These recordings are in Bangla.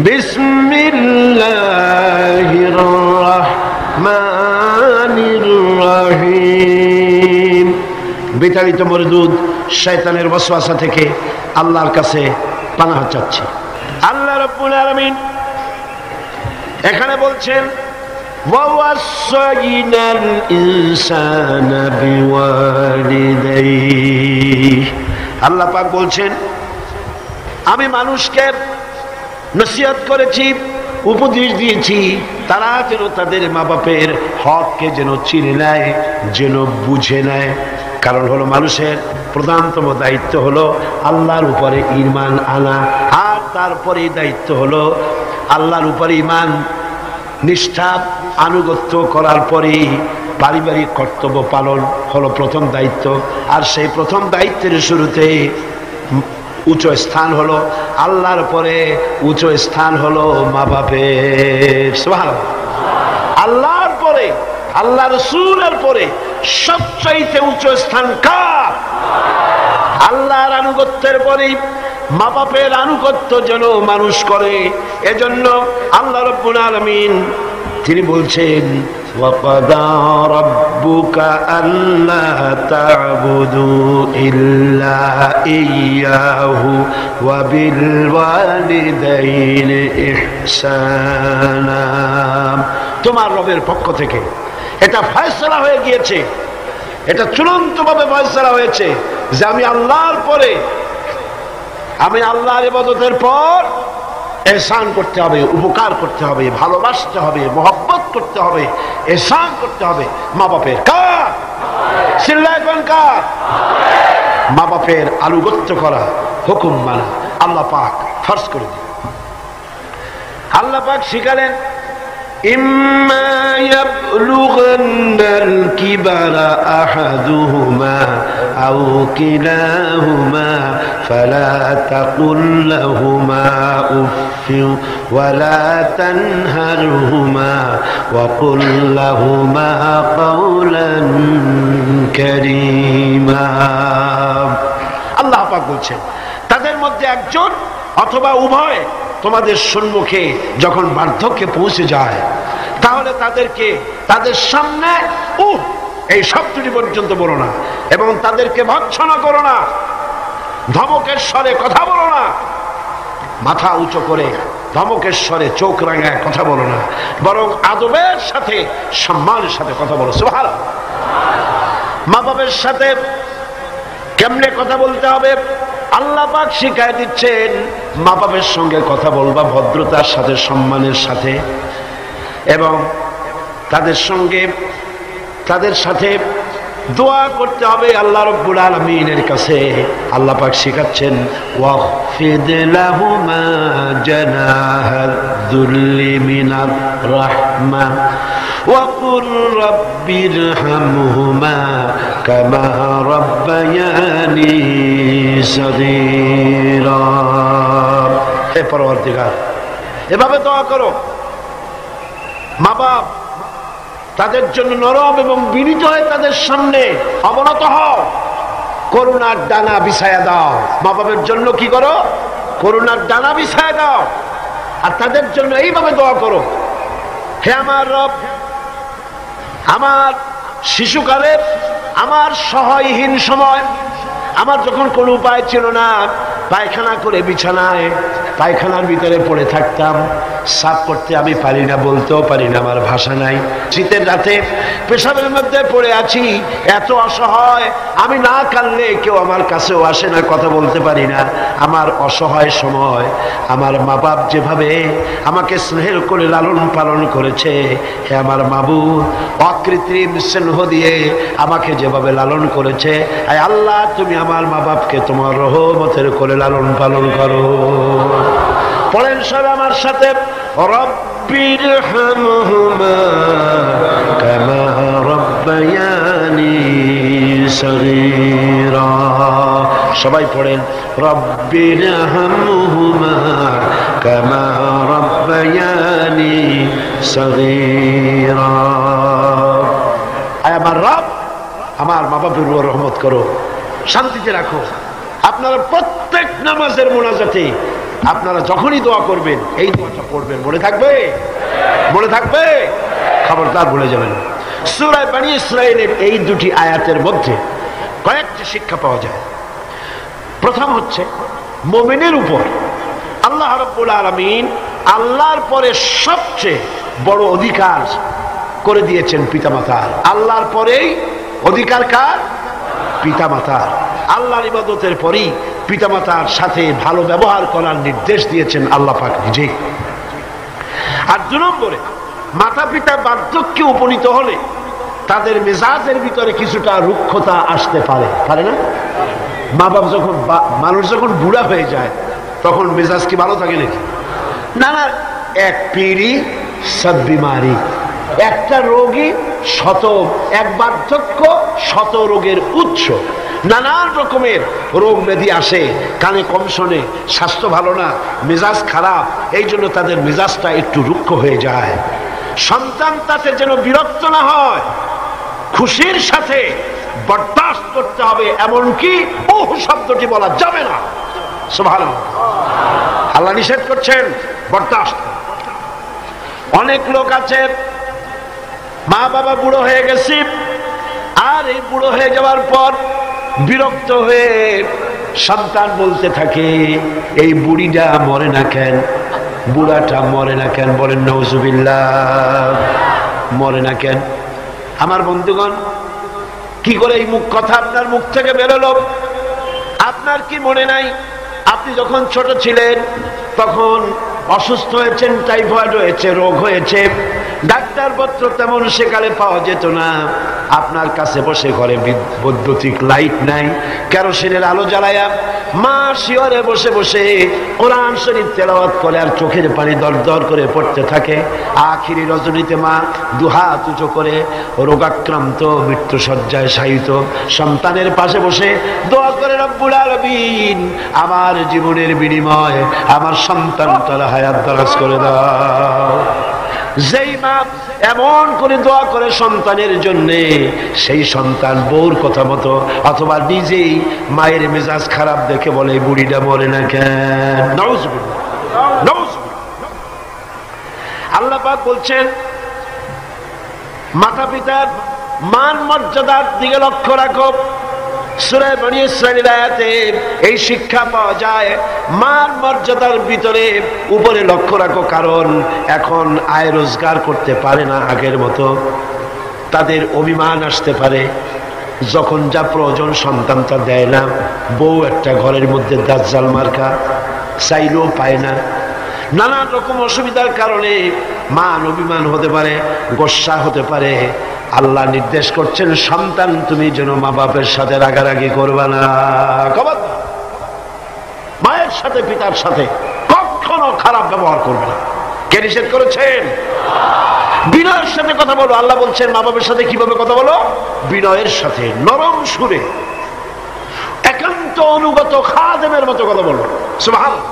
বিসমিল্লাহির রাহমানির রহিম। বিতাড়িত মরদুদ শয়তানের ওয়াসওয়াসা থেকে আল্লাহর কাছে পানাহ চাচ্ছি। আল্লাহ রাব্বুল আলামিন এখানে বলছেন ওয়াসাইনাল ইনসানা বিওয়ালিদাইহি। আল্লাহ পাক বলছেন আমি মানুষকে নসিহত করেছি, উপদেশ দিয়েছি, তারা যেন তাদের মা বাপের হককে যেন চিনে নেয়, যেন বুঝে নেয়। কারণ হলো মানুষের প্রধানতম দায়িত্ব হলো আল্লাহর উপরে ঈমান আনা, আর তারপরে দায়িত্ব হলো আল্লাহর উপরে ঈমান নিষ্ঠা আনুগত্য করার পরেই পারিবারিক কর্তব্য পালন হলো প্রথম দায়িত্ব। আর সেই প্রথম দায়িত্বের শুরুতে উচ্চ স্থান হলো আল্লাহর পরে, উচ্চ স্থান হলো মা বাপের। সুবহানাল্লাহ। আল্লাহর পরে, আল্লাহ রাসূলের পরে সবচাইতে উচ্চ স্থান কার? আল্লাহর আনুগত্যের পরে মা বাপের আনুগত্য যেন মানুষ করে। এজন্য আল্লাহ রাব্বুল আলামিন তিনি বলছেন ওয়াকাদা রাব্বুকা আল্লা তা'বুদু ইল্লা ইয়্যাহু ওয়া বিল ওয়ালিদাইনি ইহসানা। তোমার রবের পক্ষ থেকে এটা ফয়সালা হয়ে গিয়েছে, এটা চূড়ান্তভাবে ফয়সালা হয়েছে যে আমি আল্লাহর পরে, আমি আল্লাহর ইবাদতের পর এহসান করতে হবে, উপকার করতে হবে, ভালোবাসতে হবে, মহব্বত করতে হবে, এহসান করতে হবে মা বাপের। কার? চিল্লায় কোন কার? মা বাপের আনুগত্য করা, হুকুম মানা আল্লাহ পাক ফরজ করে দিলেন। আল্লাহ পাক শিখালেন ইম্মা ইয়াবলুগান্নাল কিবারা আহাদুহুমা আও কিলাহুমা ফালা তাকুল লাহুমা উফফিন ওয়ালা তানহারহুমা ওয়া কুল লাহুমা কাওলান কারীমা। আল্লাহ পাক বলছেন তাদের মধ্যে একজন অথবা উভয় তোমাদের সম্মুখে যখন বার্ধক্যে পৌঁছে যায় তাহলে তাদেরকে তাদের সামনে এই শব্দটি পর্যন্ত বলো না, এবং তাদেরকে ভৎসনা করো না, ধমকের স্বরে কথা বলো না, মাথা উঁচু করে ধমকের স্বরে চোখ রাঙায় কথা বলো না, বরং আদবের সাথে সম্মানের সাথে কথা বলো। সুবহানাল্লাহ। মা বাবার সাথে কেমনে কথা বলতে হবে আল্লাহ পাক শিখায় দিচ্ছেন। মা বাবার সঙ্গে কথা বলবা ভদ্রতার সাথে, সম্মানের সাথে, এবং তাদের সঙ্গে তাদের সাথে দোয়া করতে হবে আল্লাহ রাব্বুল আলামিনের কাছে। আল্লাহ পাক শিখাচ্ছেন ওয়াখফিদ লাহুমা জানাহাদ দুল্লি মিনার রাহমা ওয়া কুর রাব্বিরহামহুমা কামা রাব্বায়ানি সগীরা। হে পরওয়ারদিগার, এভাবে দোয়া করো। মা বাপ তাদের জন্য নরম এবং বিনীত হয়ে তাদের সামনে অবনত হও, করুণার ডানা বিছায়া দাও। মা বাবার জন্য কি করো? করুণার ডানা বিছায়া দাও, আর তাদের জন্য এইভাবে দোয়া করো, হে আমার রব, আমার শিশুকালে, আমার সহায়হীন সময়, আমার যখন কোনো উপায় ছিল না, পায়খানা করে বিছানায় পায়খানার ভিতরে পড়ে থাকতাম, সাফ করতে আমি পারি না, বলতেও পারি না, আমার ভাষা নাই। শীতের রাতে পেশাবের মধ্যে পড়ে আছি, এত অসহায়, আমি না কাঁদলে কেউ আমার কাছেও আসে না, কথা বলতে পারি না। আমার অসহায় সময় আমার মা বাপ যেভাবে আমাকে স্নেহ করে লালন পালন করেছে, হে আমার মাবুদ, অকৃত্রিম স্নেহ দিয়ে আমাকে যেভাবে লালন করেছে, আয় আল্লাহ তুমি আমার মা বাপকে তোমার রহমতের করে লালন পালন করো। পড়েন সব আমার সাথে, রব্বিরহামহুমা কামা রাব্বায়ানি সগীরা। সবাই পড়েন রব্বিরহামহুমা কামা রাব্বায়ানি সগীরা। আয় আমার রব, আমার মা বাপের উপর রহমত করো, শান্তিতে রাখো। আপনারা প্রত্যেক নামাজের মোনাজাতে আপনারা যখনই দোয়া করবেন এই দোয়াটা পড়বেন, মনে থাকবে? মনে থাকবে? খবরদার ভুলে যাবেন। সূরা বনী ইসরাঈলের এই দুটি আয়াতের মধ্যে কয়েকটি শিক্ষা পাওয়া যায়। প্রথম হচ্ছে, মুমিনের উপর আল্লাহ রাব্বুল আলামিন আল্লাহর পরে সবচেয়ে বড় অধিকার করে দিয়েছেন পিতামাতার। আল্লাহর পরেই অধিকার কার? পিতামাতার। আল্লাহর ইবাদতের পরেই পিতামাতার সাথে ভালো ব্যবহার করার নির্দেশ দিয়েছেন আল্লাহ পাক নিজেই। আর 2 নম্বরে, মাতা পিতা বার্ধক্যে উপনীত হলে তাদের মেজাজের ভিতরে কিছুটা রুক্ষতা আসতে পারে, পারে না? মা বাপ যখন, মানুষ যখন বুড়া হয়ে যায় তখন মেজাজ কি ভালো থাকে নাকি? না না, এক পিড়ি সব বিমারি, একটা রোগী এক বার্ধক্য শত রোগের উৎস। নানান রকমের রোগ ব্যাধি আসে, কানে কম শোনে, স্বাস্থ্য ভালো না, মেজাজ খারাপ, এই জন্য তাদের মেজাজটা একটু রুক্ষ হয়ে যায়। সন্তান তাতে যেন বিরক্ত না হয়, খুশির সাথে বরদাস্ত করতে হবে, এমনকি ওহ শব্দটি বলা যাবে না। সুবহানাল্লাহ, আল্লাহ নিষেধ করছেন বরদাস্ত। অনেক লোক আছে, মা বাবা বুড়ো হয়ে গেছি, আর এই বুড়ো হয়ে যাওয়ার পর বিরক্ত হয়ে সন্তান বলতে থাকে, এই বুড়িটা মরে না কেন, বুড়াটা মরে না কেন? বলেন নাউজুবিল্লাহ। মরে না কেন? আমার বন্ধুগণ, কি করে এই কথা আপনার মুখ থেকে বেরোলো? আপনার কি মনে নাই, আপনি যখন ছোট ছিলেন তখন অসুস্থ হয়েছেন, টাইফয়েড হয়েছে, রোগ হয়েছে, ডাক্তারপত্র তেমন সেকালে পাওয়া যেত না, আপনার কাছে বসে ঘরে বৈদ্যুতিক লাইট নাই, কেরোসিনের আলো জ্বালায়া মা শিয়রে বসে বসে কোরআন শরীফ তেলাওয়াত করে আর চোখের পানি দরদর করে পড়তে থাকে। আখিরি রজনীতে মা দুহাত উঁচু করে রোগাক্রান্ত মৃত্যু শয্যায় শায়িত সন্তানের পাশে বসে দোয়া করে, রব্বুল আলামিন আমার জীবনের বিনিময় আমার সন্তানটার হায়াত দারাজ করে দাও। যেই মা এমন করে দোয়া করে সন্তানের জন্য, সেই সন্তান বউর কথা মতো অথবা নিজেই মায়ের মেজাজ খারাপ দেখে বলে, বুড়িটা মরে না কেন? নাউজুবিল্লাহ, নাউজুবিল্লাহ। আল্লাহ পাক বলছেন, মাতা পিতার মান মর্যাদার দিকে লক্ষ্য রাখো। সূরা বনী ইসরাঈল আয়াতে এই শিক্ষা পাওয়া যায়, মান মর্যাদার ভিতরে উপরে লক্ষ্য রাখো, কারণ এখন আয় রোজগার করতে পারে না আগের মতো, তাদের অভিমান আসতে পারে, যখন যা প্রয়োজন সন্তানটা দেয় না, বউ একটা ঘরের মধ্যে দাজ্জাল মার্কা, চাইলেও পায় না, নানান রকম অসুবিধার কারণে মান অভিমান হতে পারে, গোসা হতে পারে। আল্লাহ নির্দেশ করছেন, সন্তান তুমি যেন মা বাপের সাথে রাগারাগি করবা না, মায়ের সাথে পিতার সাথে কখনো খারাপ ব্যবহার করবে না। কে নিষেধ করেছেন? বিনয়ের সাথে কথা বলো। আল্লাহ বলছেন মা বাপের সাথে কিভাবে কথা বলো? বিনয়ের সাথে, নরম সুরে, একান্ত অনুগত খাদেমের মতো কথা বলো। সুবহানাল্লাহ।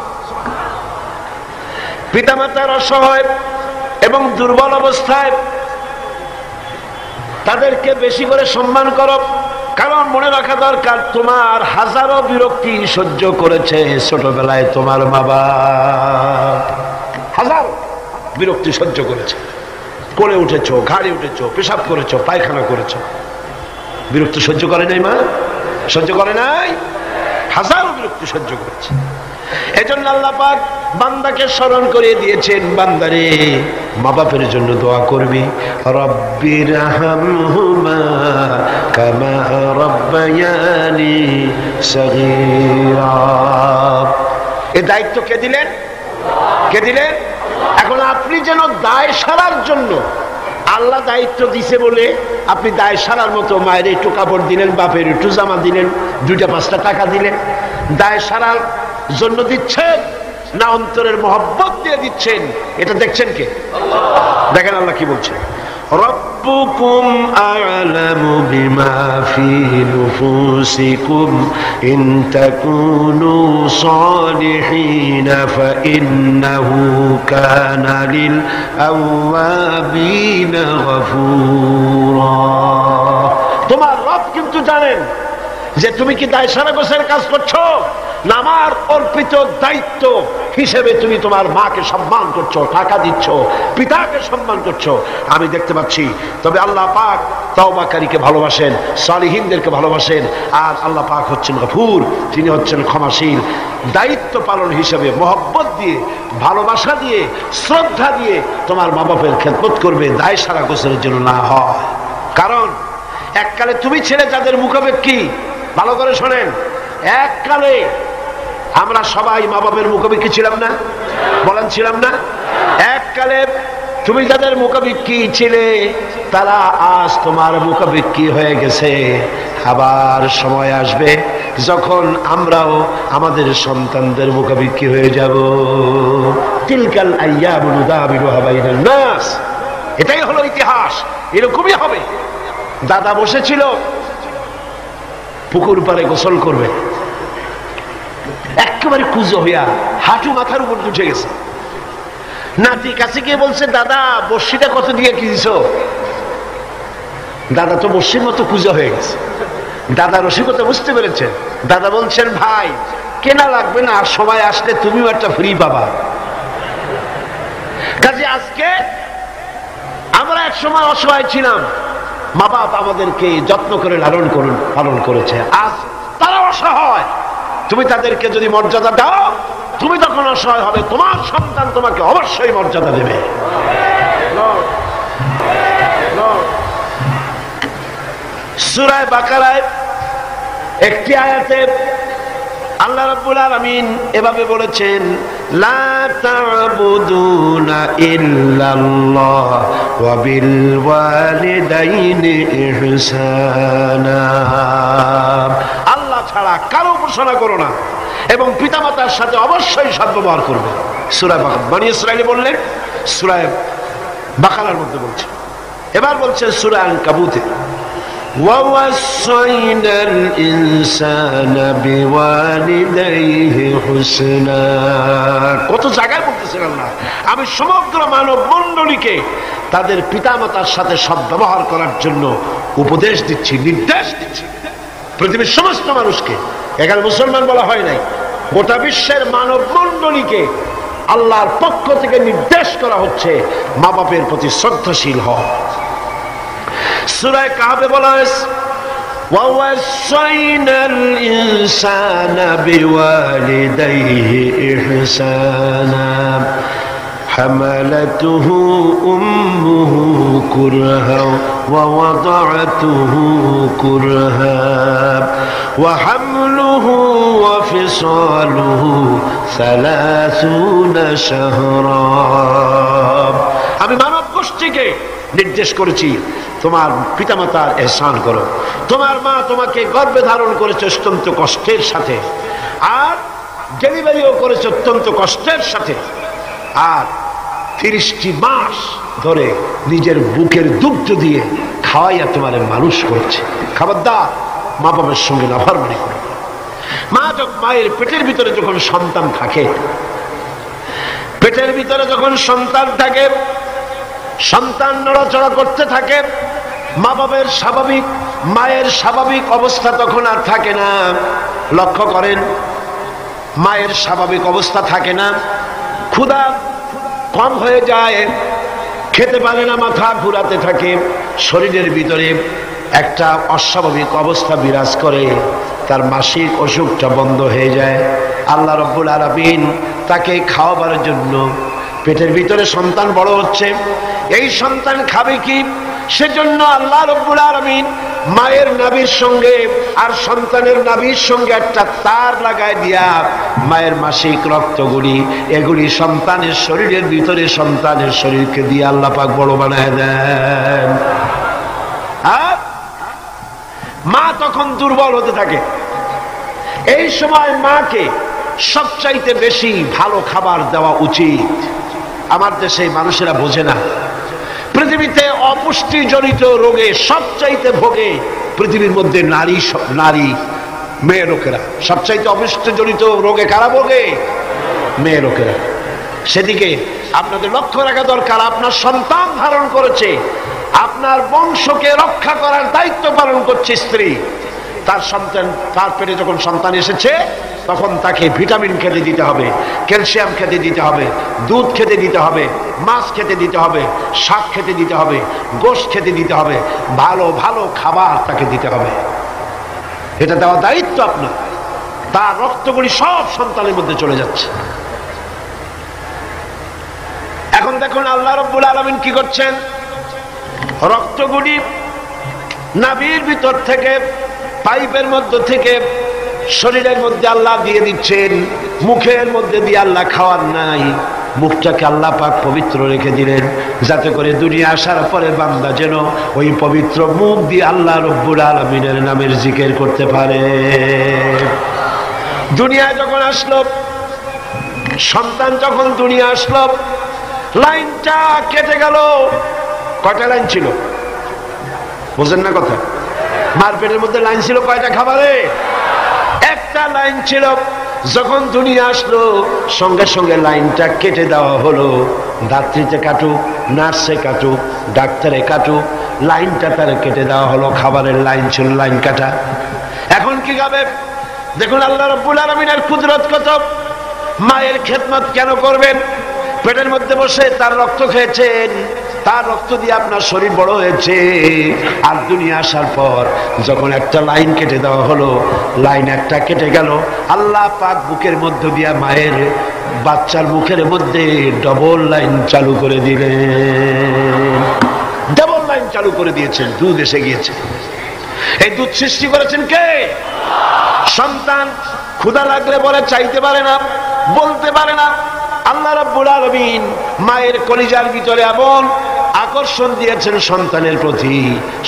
পিতামাতার অসহায় এবং দুর্বল অবস্থায় তাদেরকে বেশি করে সম্মান করো, কারণ মনে রাখা দরকার, তোমার হাজারো বিরক্তি সহ্য করেছে ছোটবেলায় তোমার মা বাপ, হাজার বিরক্তি সহ্য করেছে। কোলে উঠেছো, ঘাড়ে উঠেছো, পেশাব করেছো, পায়খানা করেছো, বিরক্তি সহ্য করে নাই মা? সহ্য করে নাই? হাজারো বিরক্তি সহ্য করেছে। এজন্য আল্লাহ পাক বান্দাকে স্মরণ করিয়ে দিয়েছেন, বান্দারে মা বাপের জন্য দোয়া করবি, রব্বিরহামহুমা কামা রাব্বায়ানি সগীরা। এই দায়িত্ব কে দিলেন? কে দিলেন? এখন আপনি যেন দায় সারার জন্য, আল্লাহ দায়িত্ব দিছে বলে আপনি দায় সারার মতো মায়ের একটু কাপড় দিলেন, বাপের একটু জামা দিলেন, 2-5টা টাকা দিলেন, দায় সারার জন্য দিচ্ছেন না অন্তরের মহব্বত দিয়ে দিচ্ছেন? এটা দেখছেন কে? দেখেন আল্লাহ কি বলছেন, রব্বুকুম আ'লামু বিমা ফি নুফুসিকুম ইন তাকুনু সালিহিন ফাইন্নাহু কানা লিল আওয়াবিনা গফুরা। তোমার রব কিন্তু জানেন যে তুমি কি দায় সারা গোছের কাজ করছো আমার অর্পিত দায়িত্ব হিসেবে তুমি তোমার মাকে সম্মান করছো, টাকা দিচ্ছ, পিতাকে সম্মান করছো, আমি দেখতে পাচ্ছি। তবে আল্লাহ পাক তওবাকারীকে ভালোবাসেন, সালিহিনদেরকে ভালোবাসেন। আর আল্লাহ পাক হচ্ছেন গফুর, তিনি হচ্ছেন ক্ষমাশীল। দায়িত্ব পালন হিসেবে মহব্বত দিয়ে, ভালোবাসা দিয়ে, শ্রদ্ধা দিয়ে তোমার মা বাপের খেদমত করবে, দায় সারা গোসলের জন্য না হয়। কারণ এককালে তুমি ছেলে যাদের মুখাপেক্ষী, ভালো করে শোনেন, এককালে আমরা সবাই মা বাপের মুখাপেক্ষী ছিলাম না? বলেন ছিলাম না? এককালে তুমি যাদের মুখাপেক্ষী ছিলে তারা আজ তোমার মুখাপেক্ষী হয়ে গেছে। আবার সময় আসবে যখন আমরাও আমাদের সন্তানদের মুখাপেক্ষী হয়ে যাব। তিলকাল আইয়ামু নুদাবিলুহা বাইনান নাস, এটাই হলো ইতিহাস, এরকমই হবে। দাদা বসেছিল পুকুর পাড়ে গোসল করবে, একেবারে কুজো হইয়া হাঁটু মাথার উপর উঠে গেছে। নাতি কাছে গিয়ে বলছে, দাদা বর্ষিটা কত দিয়ে কিনছ? দাদা তো বর্ষির মতো কুজো হয়ে গেছে। দাদা রসিকতা বুঝতে পেরেছেন। দাদা বলছেন, ভাই কেনা লাগবে না, আর সময় আসলে তুমিও একটা ফ্রি পাবা। কাজে আজকে আমরা এক সময় অসহায় ছিলাম, মা বাপ আমাদেরকে যত্ন করে পালন করেছে। আজ তারা অসহায়, তুমি তাদেরকে যদি মর্যাদা দাও, তুমি তখন অসহায় হবে, তোমার সন্তান তোমাকে অবশ্যই মর্যাদা দেবে। সূরা বাকারায় একটি আয়াতে আল্লাহ রাব্বুল আলামিন এভাবে বলেছেন, লা তা'বুদুনা ইল্লাল্লাহ ওয়া বিল ওয়ালিদাইনি ইহসানা। আল্লাহ ছাড়া কারো উপাসনা করো না এবং পিতামাতার সাথে অবশ্যই সদ্ব্যবহার করবে। সূরা বনী ইসরাঈল বললেন, সূরা বাকারার মধ্যে বলছে। এবার বলছে সূরা আনকাবুতে, وَوَصَّيْنَا الْإِنسَانَ بِوَالِدَيْهِ حُسْنًا। কত জায়গায় বলতেছেন আল্লাহ, আমি সমগ্র মানব মণ্ডলীকে তাদের পিতামাতার সাথে সদ্ব্যবহার করার জন্য উপদেশ দিচ্ছি, নির্দেশ দিচ্ছি। পৃথিবীর সমস্ত মানুষকে, এখানে মুসলমান বলা হয় নাই, গোটা বিশ্বের মানব মণ্ডলীকে আল্লাহর পক্ষ থেকে নির্দেশ করা হচ্ছে মা বাপের প্রতি শ্রদ্ধাশীল হও। সূরা কাহফে বলা হয়েছে, وَوَصَّيْنَا الْإِنسَانَ بِوَالِدَيْهِ إِحْسَانًا حَمَلَتْهُ أُمُّهُ كُرْهًا وَوَضَعَتْهُ كُرْهًا وَحَمْلُهُ وَفِصَالُهُ 30 شهرا। আমি মানব গোষ্ঠীকে নির্দেশ করেছি, তোমার পিতামাতার ইহসান করো। তোমার মা তোমাকে গর্ভে ধারণ করেছে অত্যন্ত কষ্টের সাথে, আর ডেলিভারিও করেছে অত্যন্ত কষ্টের সাথে, আর 30টি মাস ধরে নিজের বুকের দুগ্ধ দিয়ে খাওয়াইয়া তোমার মানুষ করছে। খবরদার মা বাবার সঙ্গে নাফরমানি করো। মায়ের পেটের ভিতরে যখন সন্তান থাকে, পেটের ভিতরে যখন সন্তান থাকে, সন্তান নড়াচড়া করতে থাকে, মা বাবার স্বাভাবিক, মায়ের স্বাভাবিক অবস্থা তখন আর থাকে না। লক্ষ্য করেন, মায়ের স্বাভাবিক অবস্থা থাকে না, ক্ষুধা কম হয়ে যায়, খেতে পারে না, মাথা ঘুরাতে থাকে, শরীরের ভিতরে একটা অস্বাভাবিক অবস্থা বিরাজ করে, তার মাসিক অসুখটা বন্ধ হয়ে যায়। আল্লাহ রাব্বুল আলামিন তাকে খাওয়াবার জন্য, পেটের ভিতরে সন্তান বড় হচ্ছে, এই সন্তান খাবে কি, সেজন্য আল্লাহ রাব্বুল আলামিন মায়ের নাভির সঙ্গে আর সন্তানের নাভির সঙ্গে একটা তার লাগায় দিয়া মায়ের মাসিক রক্তগুলি, এগুলি সন্তানের শরীরের ভিতরে, সন্তানের শরীরকে দিয়ে আল্লাহ পাক বড় বানায় দেন। আর মা তখন দুর্বল হতে থাকে। এই সময় মাকে সবচাইতে বেশি ভালো খাবার দেওয়া উচিত। আমার দেশে মানুষেরা বোঝে না, পৃথিবীতে অপুষ্টি জনিত রোগে সবচাইতে ভোগে পৃথিবীর মধ্যে নারী মেয়ে লোকেরা। সবচাইতে অপুষ্টি জনিত রোগে কারা ভোগে? মেয়ে লোকেরা। সেদিকে আপনাদের লক্ষ্য রাখা দরকার, আপনার সন্তান ধারণ করেছে, আপনার বংশকে রক্ষা করার দায়িত্ব পালন করছে স্ত্রী। তার সন্তান, তার পেটে যখন সন্তান এসেছে তখন তাকে ভিটামিন খেতে দিতে হবে, ক্যালসিয়াম খেতে দিতে হবে, দুধ খেতে দিতে হবে, মাছ খেতে দিতে হবে, শাক খেতে দিতে হবে, গোশত খেতে দিতে হবে, ভালো ভালো খাবার তাকে দিতে হবে। এটা দেওয়া দায়িত্ব আপনার। তার রক্তগুলি সব সন্তানের মধ্যে চলে যাচ্ছে। এখন দেখুন আল্লাহ রাব্বুল আলামিন কি করছেন, রক্তগুলি নাভির ভিতর থেকে, পাইপের মধ্য থেকে শরীরের মধ্যে আল্লাহ দিয়ে দিচ্ছেন, মুখের মধ্যে দিয়ে আল্লাহ খাওয়ার নাই, মুখটাকে আল্লাহ পাক পবিত্র রেখে দিলেন, যাতে করে দুনিয়া আসার পরে বান্দা যেন ওই পবিত্র মুখ দিয়ে আল্লাহ রাব্বুল আলামিনের নামের জিকির করতে পারে। দুনিয়ায় যখন আসলো, সন্তান যখন দুনিয়া আসলো, লাইনটা কেটে গেল। কয়টা লাইন ছিল বুঝেন না কথা? মার পেটের মধ্যে লাইন ছিল কয়টা খাবারে? একটা লাইন ছিল। যখন দুনিয়া আসলো সঙ্গে সঙ্গে লাইনটা কেটে দেওয়া হলো। দাত্রীতে কাটুক, নার্সে কাটুক, ডাক্তারে কাটুক, লাইনটা তার কেটে দেওয়া হলো। খাবারের লাইন ছিল, লাইন কাটা। এখন কি খাবে? দেখুন আল্লাহ রাব্বুল আলামিনের কুদরত কত। মায়ের খেদমত কেন করবেন? পেটের মধ্যে বসে তার রক্ত খেয়েছেন, তার রক্ত দিয়ে আপনার শরীর বড় হয়েছে। আর দুনিয়া আসার পর যখন একটা লাইন কেটে দেওয়া হলো, লাইন একটা কেটে গেল, আল্লাহ পাক বুকের মধ্য দিয়ে মায়ের বাচ্চার মুখের মধ্যে ডবল লাইন চালু করে দিলেন। ডবল লাইন চালু করে দিয়েছেন, দুধ এসে গিয়েছে। এই দুধ সৃষ্টি করেছেন কে? সন্তান ক্ষুধা লাগলে বলে চাইতে পারে না, বলতে পারে না। আল্লাহ রাব্বুল আলামিন মায়ের কলিজার ভিতরে এমন আকর্ষণ দিয়েছেন সন্তানের প্রতি।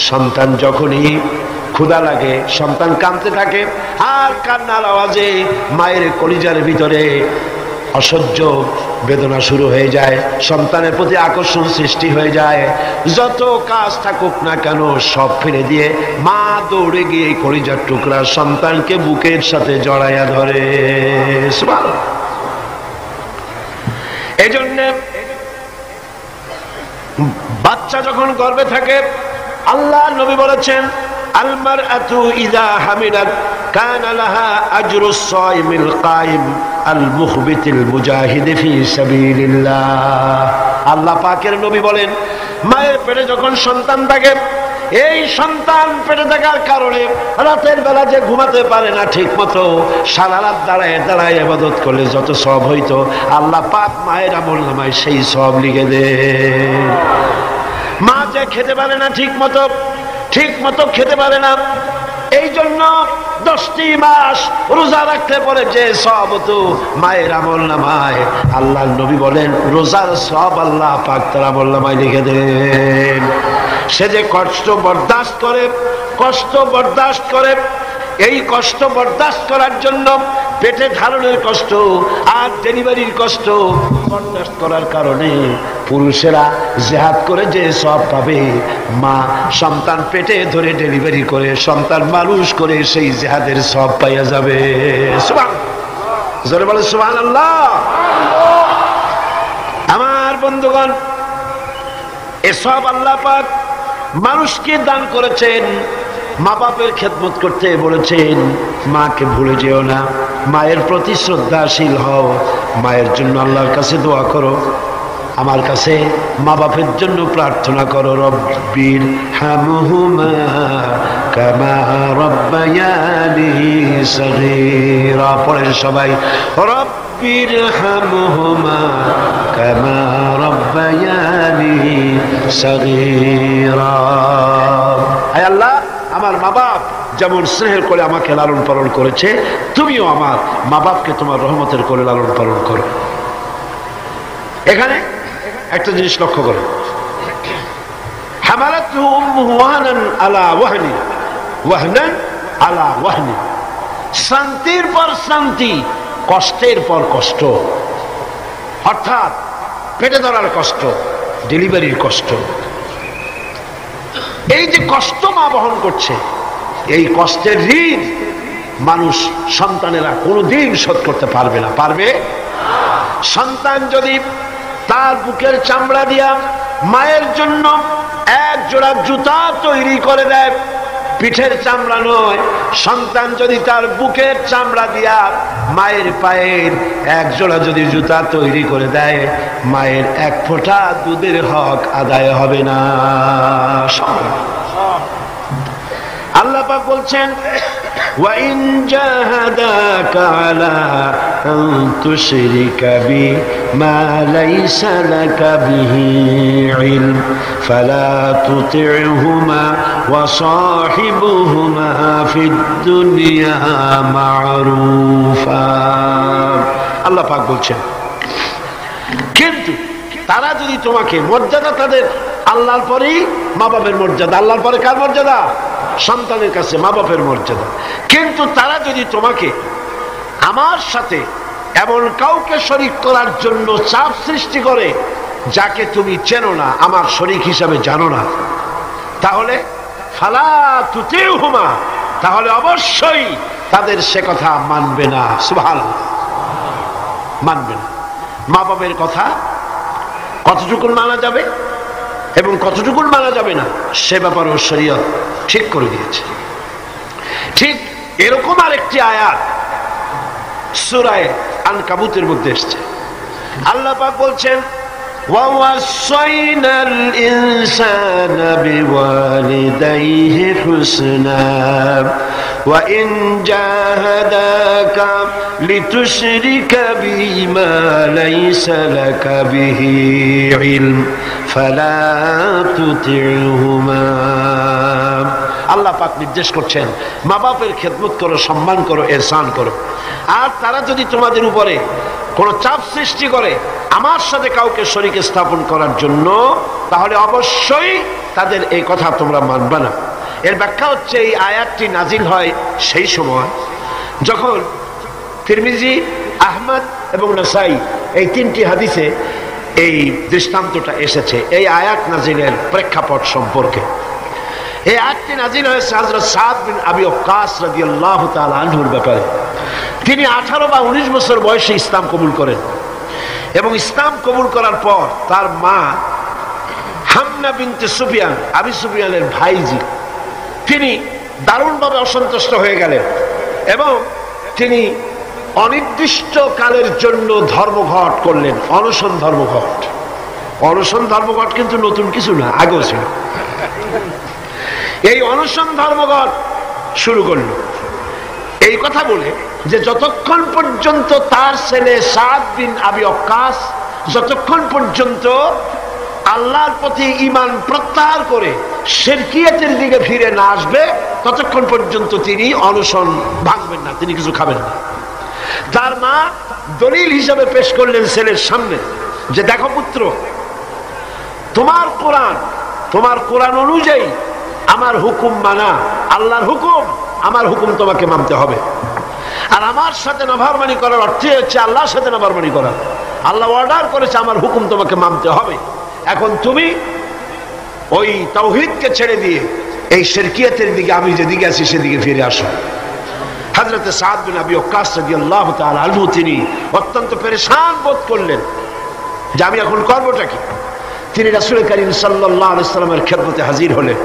সন্তান যখনই ক্ষুধা লাগে, সন্তান কাঁদতে থাকে, আর কান্নার আওয়াজে মায়ের কলিজার ভিতরে অসহ্য বেদনা শুরু হয়ে যায়, সন্তানের প্রতি আকর্ষণ সৃষ্টি হয়ে যায়। যত কাজ থাকুক না কেন সব ফেলে দিয়ে মা দৌড়ে গিয়ে কলিজার টুকরা সন্তানকে বুকের সাথে জড়াইয়া ধরে। সুবহানাল্লাহ। এই জন্য বাচ্চা যখন গর্ভে থাকে, আল্লাহ নবী বলেছেন, আল মারআতু ইযা হামিলাত কানা লাহা আজরুস সাইমিল কাইম আল মুখবিতিল মুজাহিদ ফি সাবিলিল্লাহ। আল্লাহ পাকের নবী বলেন, মায়ের পেটে যখন সন্তান থাকে, এই সন্তান পেটে থাকার কারণে রাতের বেলা যে ঘুমাতে পারে না ঠিক মতো, সারা রাত দাঁড়ায় দাঁড়ায় ইবাদত করলে যত সওয়াব হইতো, আল্লাহ পাক মায়ের আমলনামায় সেই সওয়াব লিখে দেন। মা যে খেতে পারে না ঠিক মতো খেতে পারে না, এই জন্য 10টি মাস রোজা রাখতে পারে যে সওয়াব হতো মায়ের আমলনামায়, আল্লাহর নবী বলেন রোজার সওয়াব আল্লাহ পাক তার আমলনামায় লিখে দেন। সে যে কষ্ট বরদাস্ত করে, এই কষ্ট বরদাস্ত করার জন্য পেটে ধারণের কষ্ট আর ডেলিভারির কষ্ট বরদাস্ত করার কারণে পুরুষেরা জিহাদ করে যে সওয়াব পাবে, মা সন্তান পেটে ধরে ডেলিভারি করে সন্তান মানুষ করে সেই জিহাদের সওয়াব পাইয়া যাবে। সুবহানাল্লাহ, জোরে বলে সুবহানাল্লাহ। আমার বন্ধুগণ, এসব আল্লাহ পাক মানুষকে দান করেছেন। মা বাপের খেদমত করতে বলেছেন, মাকে ভুলে যেও না, মায়ের প্রতি শ্রদ্ধাশীল হও, মায়ের জন্য আল্লাহর কাছে দোয়া করো, আমার কাছে মা বাপের জন্য প্রার্থনা করো। রব্বির হামহুমা কামা রব্বায়ানি সগীরা। পড়েন সবাই, রব্বির হামহুমা কামা রব্বায়ানি সগীরা। আয় আল্লাহ, আমার মা বাপ যেমন স্নেহের করে আমাকে লালন পালন করেছে, তুমিও আমার মা বাপকে তোমার রহমতের করে লালন পালন করো। এখানে একটা জিনিস লক্ষ্য করো, হামালাতুহু উম্মুহু ওয়াহনান আলা ওয়াহনি, ওয়াহনান আলা ওয়াহনি। শান্তির পর শান্তি, কষ্টের পর কষ্ট। অর্থাৎ পেটে ধরার কষ্ট, ডেলিভারির কষ্ট, এই যে কষ্ট মা বহন করছে, এই কষ্টের ঋণ মানুষ সন্তানেরা কোনোদিন শোধ করতে পারবে না। পারবে? সন্তান যদি তার বুকের চামড়া দিয়া মায়ের জন্য এক জোড়া জুতা তৈরি করে দেয়, পিঠের চামড়া নয়, সন্তান যদি তার বুকের চামড়া দিয়া মায়ের পায়ের এক জোড়া যদি জুতা তৈরি করে দেয়, মায়ের এক ফোঁটা দুধের হক আদায় হবে না। আল্লাহ পাক বলছেন, وَإِنْ جَاهَدَاكَ عَلَىٰ أَن تُشْرِكَ بِي مَا لَيْسَ لَكَ بِهِ عِلْمٌ فَلَا تُطِعْهُمَا وَصَاحِبْهُمَا فِي الدُّنْيَا مَعْرُوفًا। আল্লাহ পাক বলছেন, কিন্তু তারা যদি তোমাকে, মর্যাদা তাদের আল্লাহর পরেই মা বাপের মর্যাদা, আল্লাহর পরে কার মর্যাদা? সন্তানের কাছে মা বাপের মর্যাদা। কিন্তু তারা যদি তোমাকে আমার সাথে এমন কাউকে শরীক করার জন্য চাপ সৃষ্টি করে যাকে তুমি চেনো না, আমার শরীক হিসাবে জানো না, তাহলে ফালা তুতিউহুমা, তাহলে অবশ্যই তাদের সে কথা মানবে না। সুবহানাল্লাহ, মানবে না। মা বাপের কথা কতটুকুন মানা যাবে এবং কতটুকুন মানা যাবে না, সে ব্যাপারেও শরীয়ত ঠিক করে দিয়েছে। ঠিক এরকম আরেকটি আয়াত সূরা আনকাবুতের মধ্যে এসেছে। আল্লাহ পাক বলছেন, وَوَصَّيْنَا الْإِنسَانَ بِوَالِدَيْهِ حُسْنًا وَإِنْ جَاهَدَاكَ لِتُشْرِكَ بِي مَا لَيْسَ لَكَ بِهِ عِلْمٌ فَلَا تُطِعْهُمَا। আল্লাহ পাক নির্দেশ করছেন, মা বাপের খেদমত করো, সম্মান করো, ইহসান করো। আর তারা যদি তোমাদের উপরে কোন চাপ সৃষ্টি করে আমার সাথে কাউকে শরীক স্থাপন করার জন্য, তাহলে অবশ্যই তাদের এই কথা তোমরা মানবে না। এর ব্যাখ্যা হচ্ছে, এই আয়াতটি নাজিল হয় সেই সময় যখন তিরমিজি, আহমদ এবং নাসাই এই তিনটি হাদিসে এই দৃষ্টান্তটা এসেছে এই আয়াত নাজিলের প্রেক্ষাপট সম্পর্কে। এই আয়াতটি নাজিল হয়েছে হযরত সাদ বিন আবি ওয়াক্কাস রাদিয়াল্লাহু তাআলা আনহুর ব্যাপারে। তিনি 18 বা 19 বছর বয়সে ইসলাম কবুল করেন এবং ইসলাম কবুল করার পর তার মা হামনা বিনতে সুফিয়ান, আবি সুফিয়ানের ভাইজি, তিনি দারুণভাবে অসন্তুষ্ট হয়ে গেলেন এবং তিনি অনির্দিষ্ট কালের জন্য ধর্মঘট করলেন, অনশন ধর্মঘট। অনশন ধর্মঘট কিন্তু নতুন কিছু না, আগেও ছিল। এই অনশন ধর্মঘট শুরু করল এই কথা বলে যে যতক্ষণ পর্যন্ত তার ছেলে সাদ বিন আবি ওয়াক্কাস যতক্ষণ পর্যন্ত আল্লাহর প্রতি ঈমান প্রত্যাহার করে শিরকিয়াতের দিকে ফিরে না আসবে, ততক্ষণ পর্যন্ত তিনি অনশন ভাঙবেন না, তিনি কিছু খাবেন না। তার মা দলিল হিসাবে পেশ করলেন ছেলের সামনে যে, দেখো পুত্র, তোমার কোরআন অনুযায়ী আমার হুকুম মানা, আল্লাহর হুকুম, আমার হুকুম তোমাকে মানতে হবে। আর আমার সাথে নাফরমানি করার অর্থ হচ্ছে আল্লাহর সাথে নাফরমানি করা। আল্লাহ অর্ডার করেছে আমার হুকুম তোমাকে মানতে হবে। এখন তুমি ওই তাওহীদকে ছেড়ে দিয়ে এই শিরকিয়াতের দিকে, আমি যেদিকে আছি সেদিকে ফিরে আসো। হযরত সাদ বিন আবি ওয়াক্কাস রাদিয়াল্লাহু তাআলা আনহু তিনি অত্যন্ত পেরেশান বোধ করলেন যে আমি এখন করবোটা কি। তিনি রাসূল করিম সাল্লাল্লাহু আলাইহি ওয়াসাল্লামের খেদমতে হাজির হলেন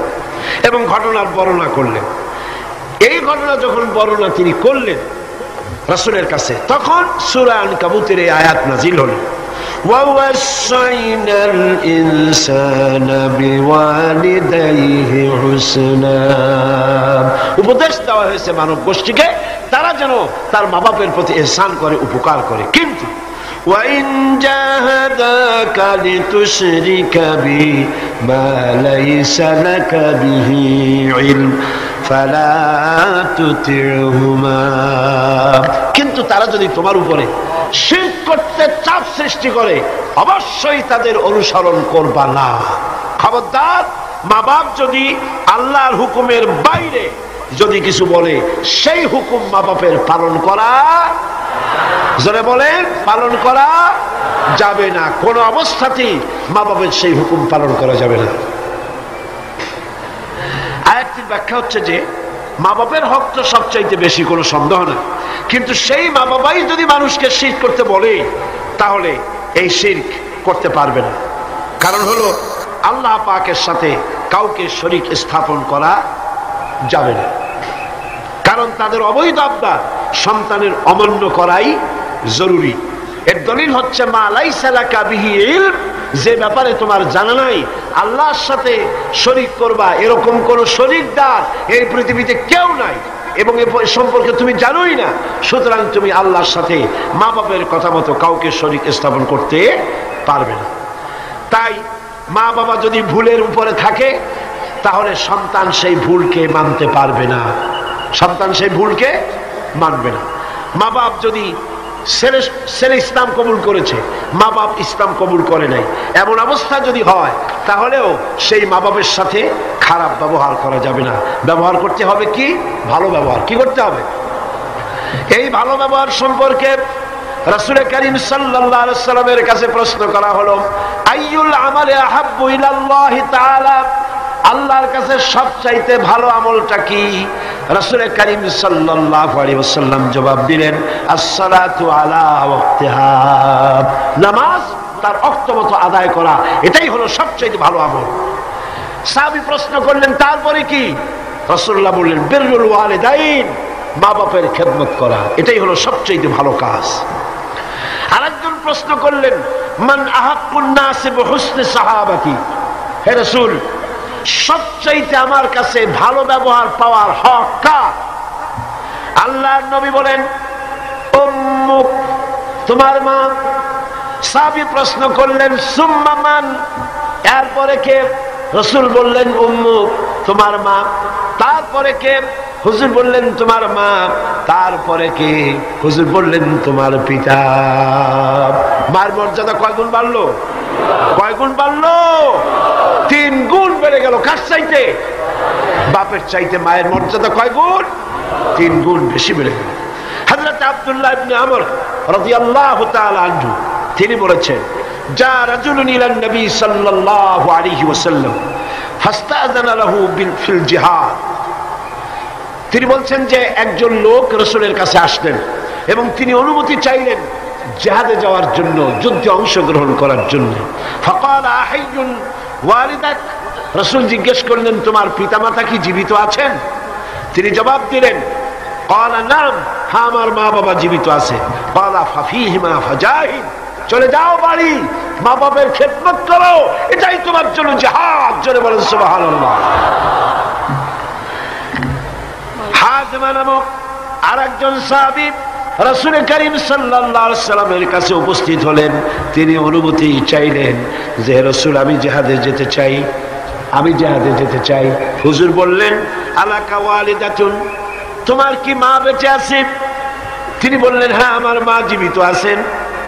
এবং ঘটনার বর্ণনা করলেন। এই ঘটনা যখন বর্ণনা তিনি করলেন রাসূলের কাছে, তখন সূরা আনকাবুতের এই আয়াত নাজিল হল, وَوَصَّيْنَا الْإِنسَانَ بِوَالِدَيْهِ حُسْنًا। উপদেশ দেওয়া হয়েছে মানব গোষ্ঠীকে তারা যেন তার মা বাপের প্রতি ইহসান করে, উপকার করে। কিন্তু وَإِنْ جَاهَدَاكَ لِتُشْرِكَ بِي مَا لَيْسَ لَكَ بِهِ عِلْمٌ فَلَا تُطِعْهُمَا। কিন্তু তারা যদি তোমার উপরে শিরক করতে চাপ সৃষ্টি করে অবশ্যই তাদের অনুসরণ করবা না। খবরদার, মা বাপ যদি আল্লাহর হুকুমের বাইরে যদি কিছু বলে, সেই হুকুম মা বাপের পালন করা, যারা বলেন পালন করা যাবে না। কোন অবস্থাতেই মা বাপের সেই হুকুম পালন করা যাবে না। আয়াতটির ব্যাখ্যা হচ্ছে যে মা বাপের হক তো সবচাইতে বেশি, কোনো সন্দেহ না। কিন্তু সেই মা বাবাই যদি মানুষকে শিরক করতে বলে, তাহলে এই শিরক করতে পারবে না। কারণ হলো আল্লাহ পাকের সাথে কাউকে শরীক স্থাপন করা যাবে না, কারণ তাদের অবৈধ আব্বা সন্তানের অমান্য করাই জরুরি। এর দলিল হচ্ছে মা লাইসা লাকা বিহি ইলম, যে ব্যাপারে তোমার জানা নাই, আল্লাহর সাথে শরীক করবা এরকম কোন শরীকদার এই পৃথিবীতে কেউ নাই এবং এ সম্পর্কে তুমি জানোই না, সুতরাং তুমি আল্লাহর সাথে মা বাবার কথা মতো কাউকে শরীক স্থাপন করতে পারবে না। তাই মা বাবা যদি ভুলের উপরে থাকে তাহলে সন্তান সেই ভুলকে মানতে পারবে না, সন্তান সেই ভুলকে মানবে না। মা বাপ যদি ছেলে ইসলাম কবুল করেছে, মা বাপ ইসলাম কবুল করে নাই, এমন অবস্থা যদি হয় তাহলেও সেই মা বাপের সাথে খারাপ ব্যবহার করা যাবে না। ব্যবহার করতে হবে কি? ভালো ব্যবহার। কি করতে হবে? এই ভালো ব্যবহার সম্পর্কে রাসূল করিম সাল্লাল্লাহু আলাইহি সাল্লামের কাছে প্রশ্ন করা হলো, আইয়ুল আমালি আহাব্বু ইলাল্লাহি তাআলা, আল্লাহর কাছে সবচাইতে ভালো আমলটা কি? রাসূল করিম সাল্লাল্লাহু আলাইহি ওয়াসাল্লাম জবাব দিলেন, as-salatu ala waqtiha, নামাজ তার ওয়াক্ত মতো আদায় করা, এটাই হলো সবচাইতে ভালো আমল। সাহাবী প্রশ্ন করলেন, তারপরে কি? রাসূলুল্লাহ বললেন, বিররুল ওয়ালিদাইন, মা বাপের খেদমত করা, এটাই হলো সবচাইতে ভালো কাজ। আরেকজন প্রশ্ন করলেন, মান আহাক্কুন নাসি বিহুসনি সাহাবাতি, হে রাসূল সবচাইতে আমার কাছে ভালো ব্যবহার পাওয়ার হক কার? আল্লাহর নবী বলেন, উম্মুক, তোমার মা। সাহাবী প্রশ্ন করলেন, সুম্মা মান, এরপরে কে? রাসূল বললেন, উম্মুক, তোমার মা। তারপরে কে? হুজুর বললেন, তোমার মা। তারপরে কে? হুজুর বললেন, তোমার পিতা। মার মর্যাদা কয় গুণ বাড়লো? কয় গুণ বাড়লো? 3 গুণ বেড়ে গেল। কার চাইতে? বাপের চাইতে মায়ের মর্যাদা কয় গুণ? 3 গুণ বেশি বেড়ে গেল। হযরত আব্দুল্লাহ ইবনে আমর রাদিয়াল্লাহু তাআলা আনহু তিনি বলেছেন, যা রাজুলুন ইলান নবী সাল্লাল্লাহু আলাইহি ওয়াসাল্লাম ফাস্তাযানা লাহু ফিল জিহাদ। তিনি বলছেন যে একজন লোক রাসূলের কাছে আসলেন এবং তিনি অনুমতি চাইলেন জিহাদে যাওয়ার জন্য, যুদ্ধে অংশগ্রহণ করার জন্য। ফাকালা আহাইয়ুন ওয়ালিদাক, রাসূল জিজ্ঞেস করলেন, তোমার পিতামাতা কি জীবিত আছেন? তিনি জবাব দিলেন, ক্বালা নাম, হ্যাঁ আমার মা বাবা জীবিত আছে। ক্বালা ফাফিহিমা ফাজাহিদ, চলে যাও বাড়ি, মা বাবার খেদমত করো, এটাই তোমার জন্য জিহাদ। জোরে বলেন সুবহানাল্লাহ। হাজমা নামক আরেকজন সাহাবী রাসূল করিম সাল্লাল্লাহু আলাইহি সাল্লামের কাছে উপস্থিত হলেন। তিনি অনুমতি চাইলেন যে রাসূল আমি জিহাদে যেতে চাই, আমি জিহাদে যেতে চাই। হুজুর বললেন, আলাকা ওয়ালিদাতুন, তোমার কি মা বেঁচে আছে? তিনি বললেন, হ্যাঁ আমার মা জীবিত আছেন।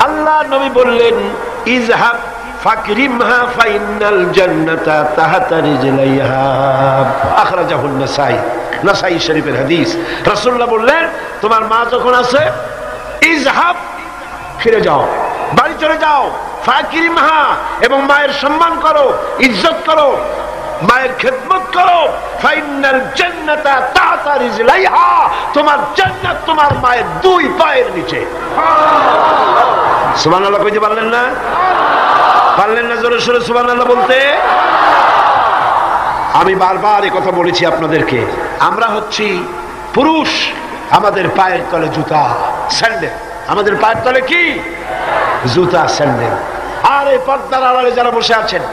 আল্লাহর নবী বললেন, ইযহাব ফাকরিমহা ফাইন্নাল জান্নাতা তাহতা রিজলাইহা, আখরাজাহু নাসাই, নাসাই শরীফের হাদিস। রাসূলুল্লাহ বললেন, তোমার মা যখন আছে, ইযহাব, ফিরে যাও, বাড়ি চলে যাও, ফাকরিমহা, এবং মায়ের সম্মান করো, ইজ্জত করো, মায়ের খেদমত করো, ফাইন্নাল জান্নাতা তাহতা রিজলাইহা, তোমার জান্নাত তোমার মায়ের 2 পায়ের নিচে। সুবহানাল্লাহ কইতে পারলেন না? পারলেন না জোরে সোরে সুবহানাল্লাহ বলতে? আমি বারবার এই কথা বলেছি আপনাদেরকে, আমরা হচ্ছি পুরুষ, আমাদের পায়ের তলে জুতা, স্যান্ডেল। আমাদের পায়ের তলে কি? জুতা, স্যান্ডেল। আর এই পর্দার আড়ালে যারা বসে আছেন,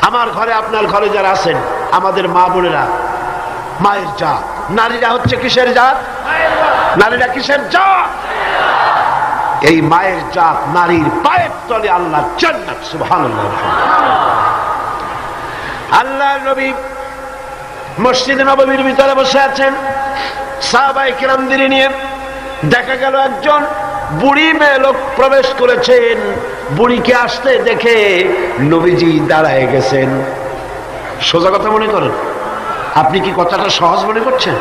আমার ঘরে আপনার ঘরে যারা আছেন, আমাদের মা বোনেরা মায়ের জাত। নারীরা হচ্ছে কিসের জাত? নারীরা কিসের জাত? এই মায়ের জাত নারীর পায়ের তলে আল্লাহর জান্নাত। সুবহানাল্লাহ। আল্লাহর নবী মসজিদে নববীর ভিতরে বসে আছেন, সাহাবায়ে কিরামদের নিয়ে। দেখা গেল একজন বুড়ি মেয়ে লোক প্রবেশ করেছেন। বুড়িকে আসতে দেখে নবীজি দাঁড়ায় গেছেন। সোজা কথা মনে করেন? আপনি কি কথাটা সহজ মনে করছেন?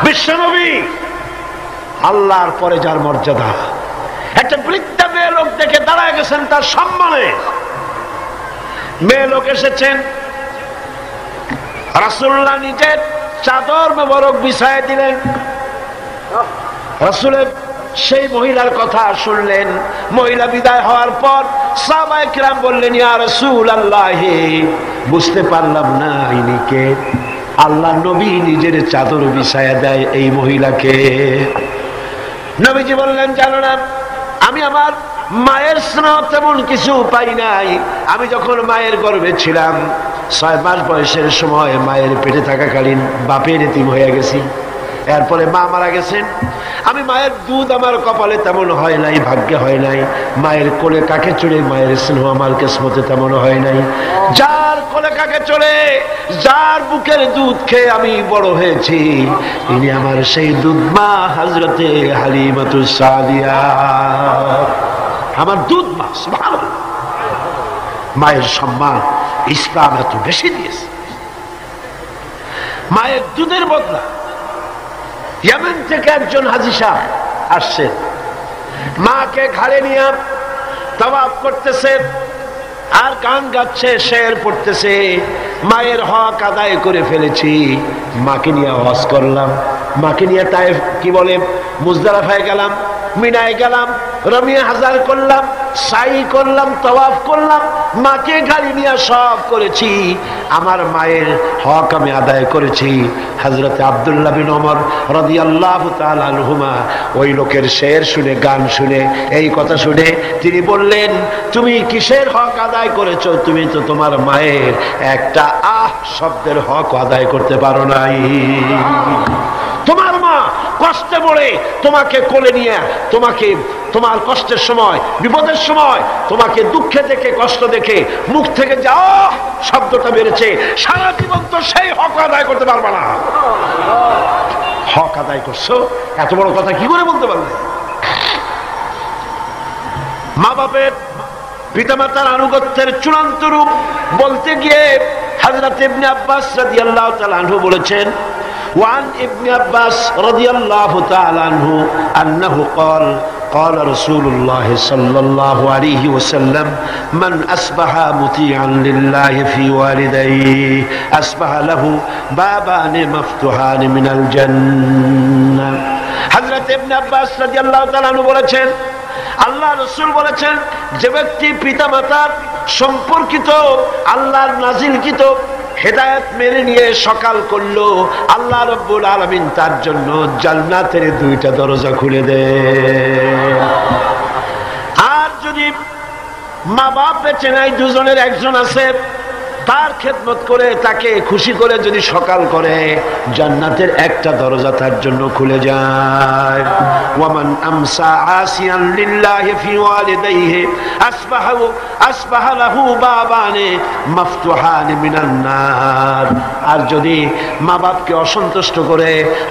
বিশ্বনবী, আল্লাহর পরে যার মর্যাদা, একটা বৃদ্ধা মেয়ে লোক দেখে দাঁড়ায় গেছেন তার সম্মানে। মেয়ে লোক এসেছেন, রাসূলুল্লাহ নিজের চাদর মোবারক বিছায় দিলেন। রাসূলের সেই মহিলার কথা শুনলেন। মহিলা বিদায় হওয়ার পর সাহাবায়ে কিরাম বললেন, ইয়া রাসূলুল্লাহ, বুঝতে পারলাম না ইনি কে। আল্লাহ নবী নিজের চাদর বিছায়া দেয় এই মহিলাকে। নবীজি বললেন, জানো না, আমি আমার মায়ের স্নেহ তেমন কিছু পাই নাই। আমি যখন মায়ের গর্ভে ছিলাম, 6 মাস বয়সের সময় মায়ের পেটে থাকাকালীন বাপের এতিম হয়ে গেছি। এরপরে মা মারা গেছেন। আমি মায়ের দুধ আমার কপালে তেমন হয় নাই, ভাগ্যে হয় নাই। মায়ের কোলে কাকে চড়ে মায়ের স্নেহ আমার কিসমতে তেমন হয় নাই। যার কোলে কাকে চড়ে, যার বুকের দুধ খেয়ে আমি বড় হয়েছি, ইনি আমার সেই দুধ মা হযরতে হালিমাতুস সাদিয়া, আমার দুধ মা। সুবহানাল্লাহ। মায়ের সম্মান ইসলাম এত বেশি দিয়েছে। মায়ের দুধের বদলা ইয়েমেন থেকে একজন হাজী সাহেব আসছেন, মাকে ঘাড়ে নিয়ে তাওয়াফ করতেছে আর গান গাচ্ছে, শের পড়তেছে। মায়ের হক আদায় করে ফেলেছি, মাকে নিয়ে হজ করলাম, মাকে নিয়ে তাইফ কি বলে মুজদালিফায় গেলাম, মিনায় গেলাম, রমিয়া হাজার করলাম, সাই করলাম, তাওয়াফ করলাম, মাকে গাড়ি নিয়ে সব করেছি। আমার মায়ের হক আমি আদায় করেছি। হযরত আব্দুল্লাহ বিন ওমর রাদিয়াল্লাহু তাআলা আনহুমা ওই লোকের শের শুনে, গান শুনে, এই কথা শুনে তিনি বললেন, তুমি কিসের হক আদায় করেছো? তুমি তো তোমার মায়ের একটা আহ শব্দের হক আদায় করতে পারো নাই। তোমার মা কষ্টে পড়ে তোমাকে কোলে নিয়ে, তোমাকে তোমার কষ্টের সময়, বিপদের সময়, তোমাকে দুঃখে দেখে, কষ্ট দেখে মুখ থেকে যাও শব্দটা বেড়েছে, সারা জীবন তো সেই হক আদায় করতে পারবে না। হক আদায় করছো, এত বড় কথা কি করে বলতে পারবে? মা বাপের, পিতামাতার আনুগত্যের চূড়ান্ত রূপ বলতে গিয়ে হযরত ইবনে আব্বাস রাদিয়াল্লাহু তাআলা আনহু বলেছেন, وعن ابن عباس رضي الله تعالى عنه أنه قال قال رسول الله صلى الله عليه وسلم من أصبح مطيعا لله في والديه أصبح له بابان مفتوحان من الجنة। হযরত ইবনে আব্বাস রাদিয়াল্লাহু তাআলা আনহু বলেছেন, আল্লাহ রাসূল বলেছেন, যে ব্যক্তি পিতামাতার সম্পর্কিত আল্লাহর নাজিলকৃত হেদায়েত মেনে নিয়ে সকাল করলো, আল্লাহ রাব্বুল আলামিন তার জন্য জান্নাতের 2টা দরজা খুলে দেন। আর যদি মা বাপ বেঁচে নাই, দুজনের একজন আছে, তার খেদমত করে, তাকে খুশি করে যদি সকাল করে, জান্নাতের 1টা দরজা তার জন্য খুলে যায়। ওয়ামান আমসা আসিয়ান লিল্লাহি ফি ওয়ালিদাইহি আসবাহা লাহু বাবানে মাফতুহান মিনান নার। আর যদি মা বাপকে অসন্তুষ্ট করে,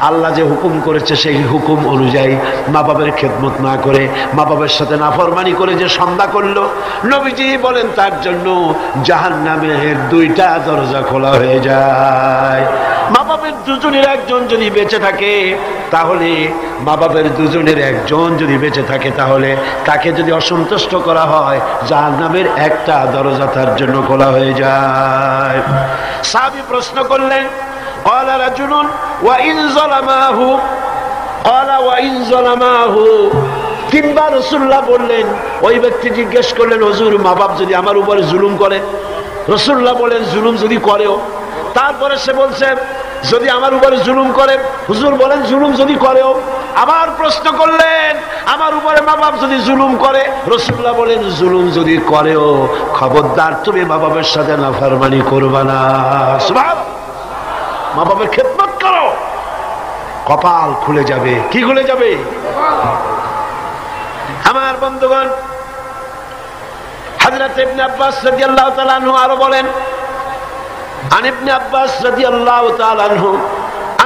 আল্লাহ যে হুকুম করেছে সেই হুকুম অনুযায়ী মা বাপের খেদমত না করে, মা বাপের সাথে নাফরমানি করে যে সন্ধ্যা করলো, নবীজি বলেন তার জন্য জাহান্নামের 2টা দরজা খোলা হয়ে যায়। মা বাপের দুজনের একজন যদি বেঁচে থাকে, তাহলে মা বাপের দুজনের একজন যদি বেঁচে থাকে, তাহলে তাকে যদি অসন্তুষ্ট করা হয়, জাহান্নামের 1টা দরজা তার জন্য খোলা হয়ে যায়। সাহাবী প্রশ্ন করলেন, ক্বালা রাজুলুন ওয়া ইন যালামাহু, ক্বালা ওয়া ইন যালামাহু। 3বার রাসূলুল্লাহ বললেন। ওই ব্যক্তি জিজ্ঞেস করলেন, হুজুর, মা বাপ যদি আমার উপরে জুলুম করে? রাসূলুল্লাহ বলেন, জুলুম যদি করেও? তারপরে সে বলছে, যদি আমার উপরে জুলুম করে? হুজুর বলেন, জুলুম যদি করেও? আবার প্রশ্ন করলেন, আমার উপরে মা বাপ যদি জুলুম করে? রাসূলুল্লাহ বলেন, জুলুম যদি করেও খবরদার তুমি মা বাপের সাথে নাফরমানি করবে না। সুবহানাল্লাহ। মা বাপের খেদমত করো, কপাল খুলে যাবে। কি খুলে যাবে? আমার বন্ধুগণ, হযরত ইবনে আব্বাস রাদিয়াল্লাহু তাআলা আনহু আরো বলেন, عن ابن عباس رضي الله تعالى عنه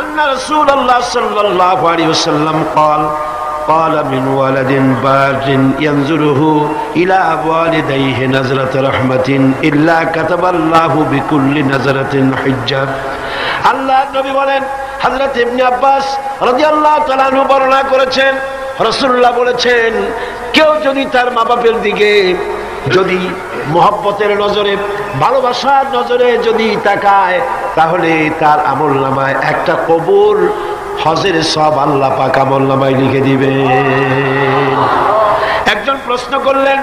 أن رسول الله صلى الله عليه وسلم قال من ولد بار ينظره إلى والديه نظرة رحمة إلا كتب الله بكل نظرة حجة। আল্লাহ নবী বলেন, হযরত ইবনে আব্বাস রাদিয়াল্লাহু তাআলা আনহু বর্ণনা করেছেন, রাসূলুল্লাহ বলেছেন, কেউ যদি তার মা বাপের দিকে যদি মহব্বতের নজরে, ভালোবাসার নজরে যদি তাকায়, তাহলে তার আমলনামায় 1টা কবুল হজের সওয়াব আল্লাহ পাক আমলনামায় লিখে দিবেন। একজন প্রশ্ন করলেন,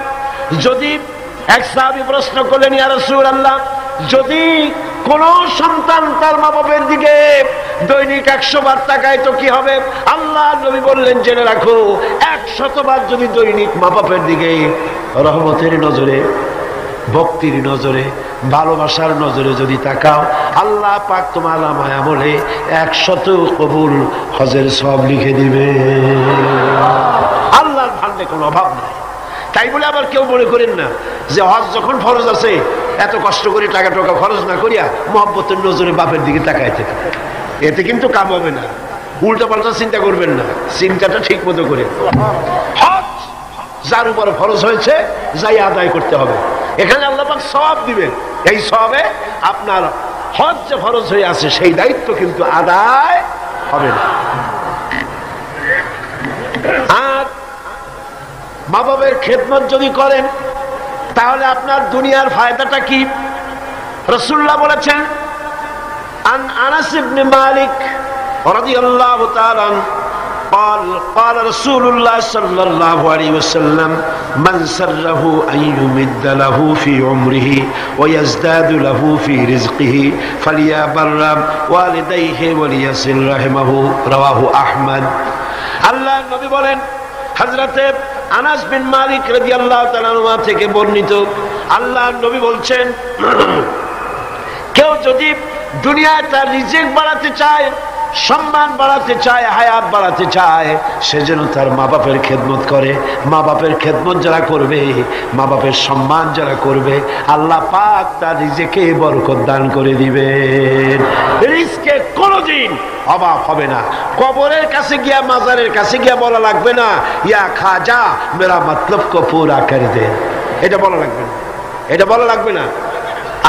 যদি এক সাহাবী প্রশ্ন করলেন, ইয়া রাসূলুল্লাহ, যদি কোন সন্তান তার মা বাপের দিকে দৈনিক 100 বার তাকায় তো কি হবে? আল্লাহ নবী বললেন, জেনে রাখো 100 বার যদি দৈনিক মা বাপের দিকে রহমতের নজরে, ভক্তির নজরে, ভালোবাসার নজরে যদি তাকাও, আল্লাহ পাক তোমার আমলে 100 কবুল হজের সব লিখে দিবে। আল্লাহর ভান্ডে কোনো অভাব নাই। তাই বলে আবার কেউ মনে করেন না যে হজ যখন ফরজ আছে এত কষ্ট করে টাকা টাকা খরচ না করিয়া মহব্বতের নজরে বাপের দিকে তাকায় থাকে, এতে কিন্তু কাম হবে না। উল্টা পাল্টা চিন্তা করবেন না, চিন্তাটা ঠিক মতো করে হজ যার উপর ফরজ হয়েছে যাই আদায় করতে হবে। এখানে আল্লাহ পাক সওয়াব দিবেন, এই সওয়াবে আপনার হজ যে ফরজ হয়ে আছে সেই দায়িত্ব কিন্তু আদায় হবে না। আর মা বাবার খেদমত যদি করেন তাহলে আপনার দুনিয়ার ফায়দাটা কি? রাসূলুল্লাহ বলেছেন, আন আনাস ইবনে মালিক রাদিয়াল্লাহু তাআলা قال قال رسول الله صلى الله عليه وسلم من سره أن يمد له في عمره ويزداد له في رزقه فليبر والديه وليصل رحمه رواه أحمد। আল্লাহ নবী বলেন, হযরতে আনাস বিন মালিক রাদিয়াল্লাহু তাআলা আনহু থেকে বর্ণিত, আল্লাহ নবী বলছেন, কেউ যদি দুনিয়ায় তার রিজিক বাড়াতে চায়, সম্মান বাড়াতে চায়, হায়াত বাড়াতে চায়, সে যেন তার মা বাপের খেদমত করে। মা বাপের খেদমত যারা করবে, মা বাপের সম্মান যারা করবে, আল্লাহ পাক তার রিজিকে বরকত দান করে দিবেন। রিজকে কোনোদিন অভাব হবে না। কবরের কাছে গিয়া, মাজারের কাছে গিয়া বলা লাগবে না, ইয়া খাজা মেরা মতলব কো পুরা করে দে, এটা বলা লাগবে না, এটা বলা লাগবে না।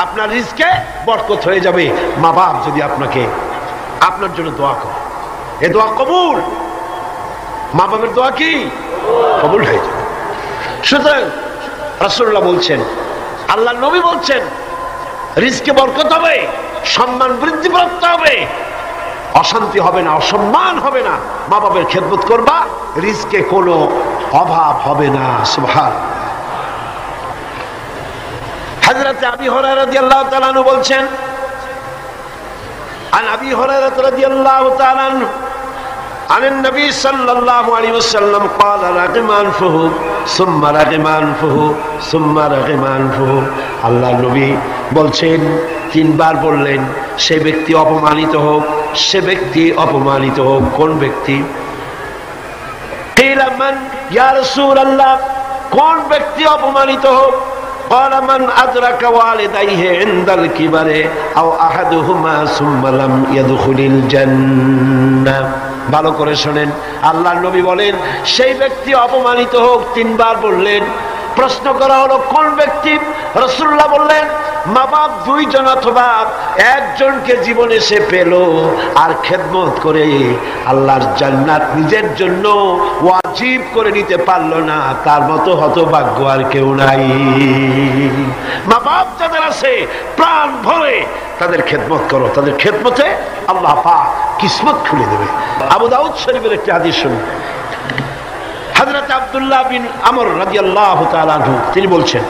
আপনার রিজকে বরকত হয়ে যাবে মা বাপ যদি আপনাকে, আপনার জন্য দোয়া করে, এ দোয়া কবুল। মা বাবার দোয়া কি কবুল হয়ে যাবে। সুতরাং রাসূলুল্লাহ বলছেন, আল্লাহ নবী বলছেন, রিজকে বরকত হবে, সম্মান বৃদ্ধিপ্রাপ্ত হবে, অশান্তি হবে না, অসম্মান হবে না। মা বাবার খেদমত করবা, রিজকে কোনো অভাব হবে না। সুবহানাল্লাহ। হযরত আবী হুরায়রা রাদিয়াল্লাহু তাআলা আনহু বলছেন, عن أبي هريرة رضي الله تعالى عنه عن النبي صلى الله عليه وسلم قال رغم أنفه ثم رغم أنفه ثم رغم أنفه। আল্লাহ নবী বলছেন, তিনবার বললেন, সে ব্যক্তি অপমানিত হোক, সে ব্যক্তি অপমানিত হোক। কোন ব্যক্তি? قيل من يا رسول الله, কোন ব্যক্তি অপমানিত হোক? قال من أدرك والديه عند الكبر أو أحدهما ثم لم يدخل الجنة। ভালো করে শুনেন, আল্লাহ নবী বলেন, সেই ব্যক্তি অপমানিত হোক। তিনবার বললেন। প্রশ্ন করা হলো, কোন ব্যক্তি? রাসূলুল্লাহ বললেন, মা বাপ দুইজন অথবা একজনকে জীবনে সে পেল আর খেদমত করে আল্লাহর জান্নাত নিজের জন্য ওয়াজিব করে নিতে পারলো না, তার মতো হতভাগ্য আর কেউ নাই। মা বাপ যাদের আছে প্রাণ ভরে তাদের খেদমত করো, তাদের খেদমতে আল্লাহ পাক কিসমত খুলে দেবে। আবু দাউদ শরীফের একটি হাদিস শুনুন। হযরত আব্দুল্লাহ বিন আমর রাদিয়াল্লাহু তাআলা আনহু তিনি বলছেন,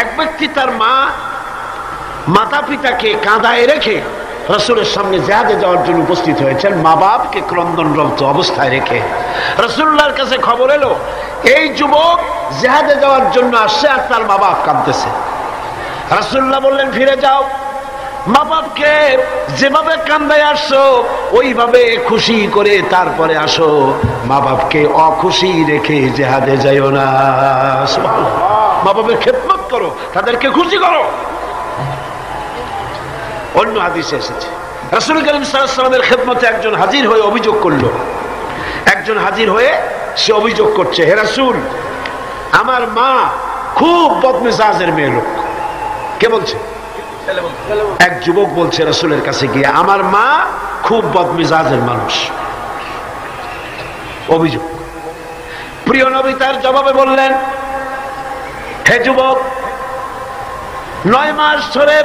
এক ব্যক্তি তার মাতা পিতাকে কাঁদায় রেখে রাসূলের সামনে জিহাদে যাওয়ার জন্য উপস্থিত হয়েছেন, মা বাপকে ক্রন্দনরত অবস্থায় রেখে। রাসূলুল্লাহর কাছে খবর এলো, এই যুবক জিহাদে যাওয়ার জন্য আসছে আর তার মা বাপ কাঁদতেছে। রাসূলুল্লাহ বললেন, ফিরে যাও, মা বাপকে যেভাবে কান্দায় আসছো ওইভাবে খুশি করে তারপরে আসো, মা বাপকে অখুশি রেখে জিহাদে যাইও না। মা বাপের খেদমত করো, তাদেরকে খুশি করো। অন্য হাদিসে এসেছে, রাসূল করিম সাল্লাল্লাহু আলাইহি ওয়াসাল্লামের খেদমতে একজন হাজির হয়ে অভিযোগ করলো। একজন হাজির হয়ে সে অভিযোগ করছে, হে রাসূল, আমার মা খুব বদমেজাজের মেয়ে লোক। কে বলছে? এক যুবক বলছে রাসূলের কাছে গিয়ে, আমার মা খুব বদমেজাজের মানুষ। অভিযোগ। প্রিয় নবী তার জবাবে বললেন, হে যুবক, 9 মাস ধরে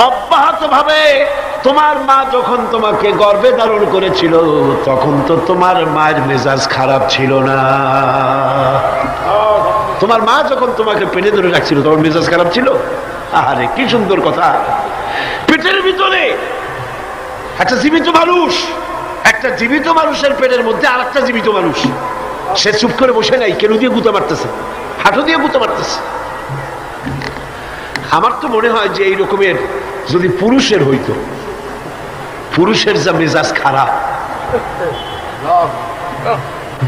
অব্যাহত ভাবে তোমার মা যখন তোমাকে গর্ভে ধারণ করেছিল তখন তো তোমার মায়ের মেজাজ খারাপ ছিল না। তোমার মা যখন তোমাকে পেটে ধরে রাখছিল তোমার মেজাজ খারাপ ছিল? আরে কি সুন্দর কথা। পেটের ভিতরে একটা জীবিত মানুষ, একটা জীবিত মানুষের পেটের মধ্যে আর একটা জীবিত মানুষ, সে চুপ করে বসে নাই, কেন দিয়ে গুঁতো মারতেছে, হাঁটু দিয়ে গুঁতো মারতেছে। আমার তো মনে হয় যে এই রকমের যদি পুরুষের হইতো, পুরুষের যা মেজাজ খারাপ,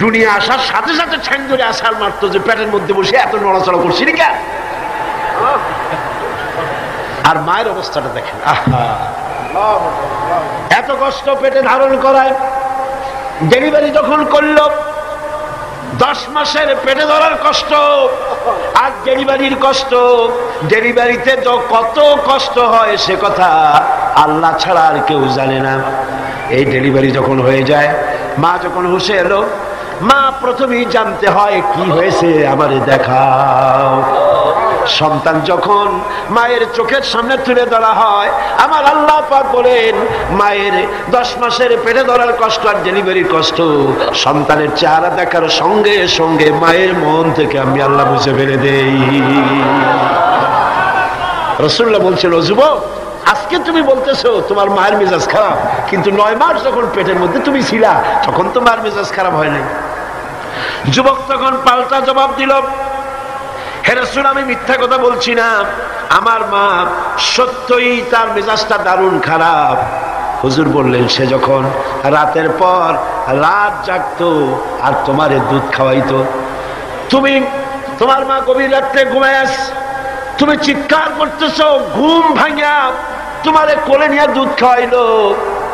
দুনিয়া আসার সাথে সাথে ঠ্যাং ধরে আসার মারতো যে পেটের মধ্যে বসে এত নড়াচড়া করছি না কেন। আর মায়ের অবস্থাটা দেখেন, আহা, এত কষ্ট পেটে ধারণ করায়, ডেলিভারি যখন করল 10 মাসের পেটে ধরার কষ্ট আর ডেলিভারির কষ্ট, ডেলিভারিতে তো কত কষ্ট হয় সে কথা আল্লাহ ছাড়া আর কেউ জানে না। এই ডেলিভারি যখন হয়ে যায়, মা যখন হুঁশে এলো, মা প্রথমেই জানতে হয় কি হয়েছে আমারে দেখাও। সন্তান যখন মায়ের চোখের সামনে তুলে ধরা হয়, আমার আল্লাহ পাক বলেন মায়ের 10 মাসের পেটে ধরার কষ্ট আর ডেলিভারির কষ্ট সন্তানের চেহারা দেখার সঙ্গে সঙ্গে মায়ের মন থেকে আমি আল্লাহ মুছে ফেলে দেই। রাসূলুল্লাহ বলছিল, যুবক, আজকে তুমি বলতেছো তোমার মায়ের মেজাজ খারাপ, কিন্তু 9 মাস যখন পেটের মধ্যে তুমি ছিলা তখন তোমার মেজাজ খারাপ হয় নাই। যুবক তখন পাল্টা জবাব দিল, হে রাসূল, আমি মিথ্যা কথা বলছি না, আমার মা সত্যই তার মেজাজটা দারুণ খারাপ। হুজুর বললেন, সে যখন রাতের পর রাত জাগতো আর তোমারে দুধ খাওয়াইতো, তুমি তোমার মা গভীর রাত্রে ঘুমায় আস, তুমি চিৎকার করতেছো, ঘুম ভাঙা তোমারে কোলে নিয়ে দুধ খাওয়াইলো,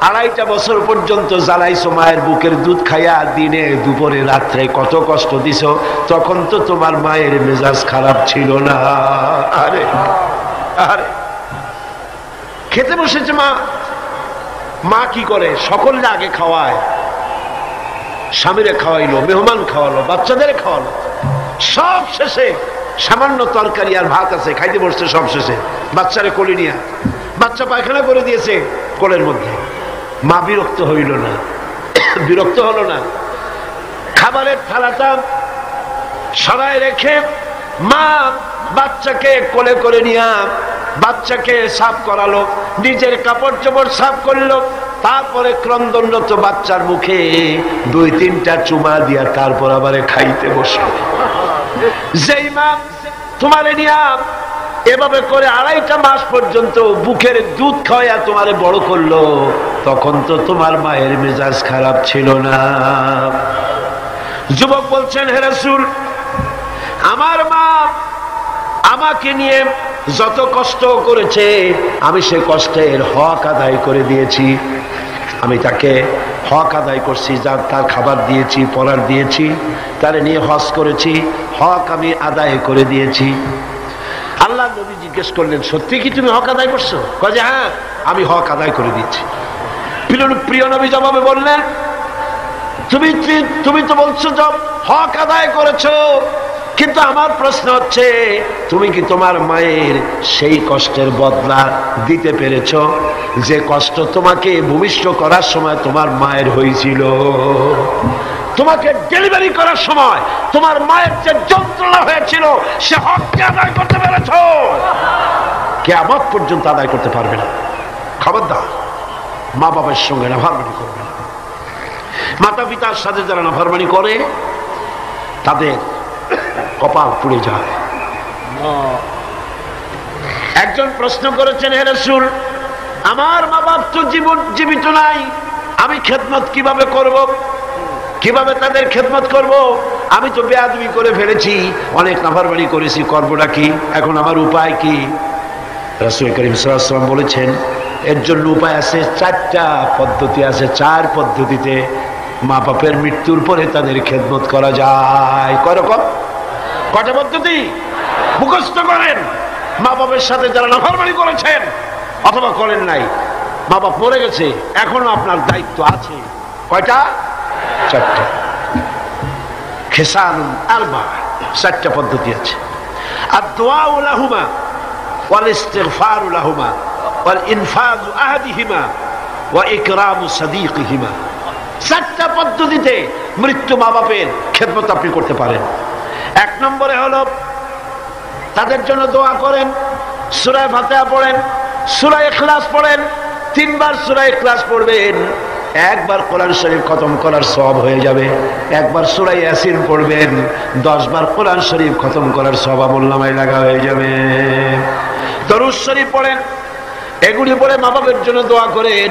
2.5 বছর পর্যন্ত জ্বালাইছো মায়ের বুকের দুধ খাইয়া, দিনে দুপুরে রাত্রে কত কষ্ট দিছো, তখন তো তোমার মায়ের মেজাজ খারাপ ছিল না। আরে আরে, খেতে বসেছে মা, মা কি করে, সকলকে আগে খাওয়ায়, স্বামীরে খাওয়াইলো, মেহমান খাওয়ালো, বাচ্চাদের খাওয়ালো, সব শেষে সামান্য তরকারি আর ভাত আছে, খাইতে বসছে সব শেষে, বাচ্চারে কোলে নিয়ে, বাচ্চা পায়খানা করে দিয়েছে কোলের মধ্যে। মা বিরক্ত হইল না, বিরক্ত হলো না, খাবারের থালাটা সরায় রেখে মা বাচ্চাকে কোলে করে নিয়ে বাচ্চাকে সাফ করালো, নিজের কাপড় চোপড় সাফ করলো, তারপরে ক্রন্দনরত বাচ্চার মুখে 2-3টা চুমা দিয়া তারপর আবার খাইতে বসলো। যেই মা তোমারে নিয়া এভাবে করে 2.5 মাস পর্যন্ত বুকের দুধ খাওয়া তোমারে বড় করলো, তখন তো তোমার মায়ের মেজাজ খারাপ ছিল না। যুবক বলছেন, হে রাসূল, আমার মা আমাকে নিয়ে যত কষ্ট করেছে আমি সে কষ্টের হক আদায় করে দিয়েছি, আমি তাকে হক আদায় করছি, যার তার খাবার দিয়েছি, পরার দিয়েছি, তারে নিয়ে হজ করেছি, হক আমি আদায় করে দিয়েছি। আল্লাহ নবী জিজ্ঞেস করলেন, সত্যি কি তুমি হক আদায় করছো? কয় যে হ্যাঁ, আমি হক আদায় করে দিয়েছি। প্রিয় নবী জবাবে বললেন, তুমি তো বলছো যে হক আদায় করেছো, কিন্তু আমার প্রশ্ন হচ্ছে তুমি কি তোমার মায়ের সেই কষ্টের বদলা দিতে পেরেছো যে কষ্ট তোমাকে ভূমিষ্ঠ করার সময় তোমার মায়ের হয়েছিল? তোমাকে ডেলিভারি করার সময় তোমার মায়ের যে যন্ত্রণা হয়েছিল সে হককে আদায় করতে পেরেছো? কিয়ামত পর্যন্ত আদায় করতে পারবে না। খবরদার, মা বাবার সঙ্গে নাফরমানি করবে না। মাতা পিতার সাথে যারা নাফরমানি করে তাদের কপাল পুড়ে যায়। একজন প্রশ্ন করেছেন, হে রাসূল, আমার মা বাপ তো জীবিত নাই, আমি খেদমত কিভাবে করব? কিভাবে তাদের খেদমত করব? আমি তো বেয়াদবি করে ফেলেছি, অনেক নাফরমানি করেছি, করবোটা কি? এখন আমার উপায় কি? রাসূল করিম সাল্লাল্লাহু আলাইহি ওয়াসাল্লাম বলেছেন, এর জন্য উপায় আছে, 4টা পদ্ধতি আছে। 4 পদ্ধতিতে মা বাপের মৃত্যুর পরে তাদের খেদমত করা যায়। কয় রকম? কয়টা পদ্ধতি? মুখস্থ করেন। মা বাপের সাথে যারা নাফরমানি করেছেন অথবা করেন নাই, মা বাপ মরে গেছে, এখনো আপনার দায়িত্ব আছে। কয়টা? 4টা। খেসানুন আরবা, 4টা পদ্ধতি আছে। আদ-দুআউ লাহুমা ওয়াল ইস্তিগফারু লাহুমা ওয়াল ইনফাযু আহাদিহিমা ওয়া ইকরামু সাদীকিহিমা। 4টা পদ্ধতিতে মৃত্যু মা বাপের খেদমত আপনি করতে পারেন। 1 নম্বরে হলো তাদের জন্য দোয়া করেন, সূরা ফাতিহা পড়েন, সূরা ইখলাস পড়েন, 3 বার সূরা ইখলাস পড়বেন, একবার কোরআন শরীফ খতম করার সওয়াব হয়ে যাবে। একবার সূরা ইয়াসিন পড়বেন, 10 বার কোরআন শরীফ খতম করার সওয়াব আমলনামায় লাগা হয়ে যাবে। দরুদ শরীফ পড়েন, এগুলি পড়ে মা বাবার জন্য দোয়া করেন,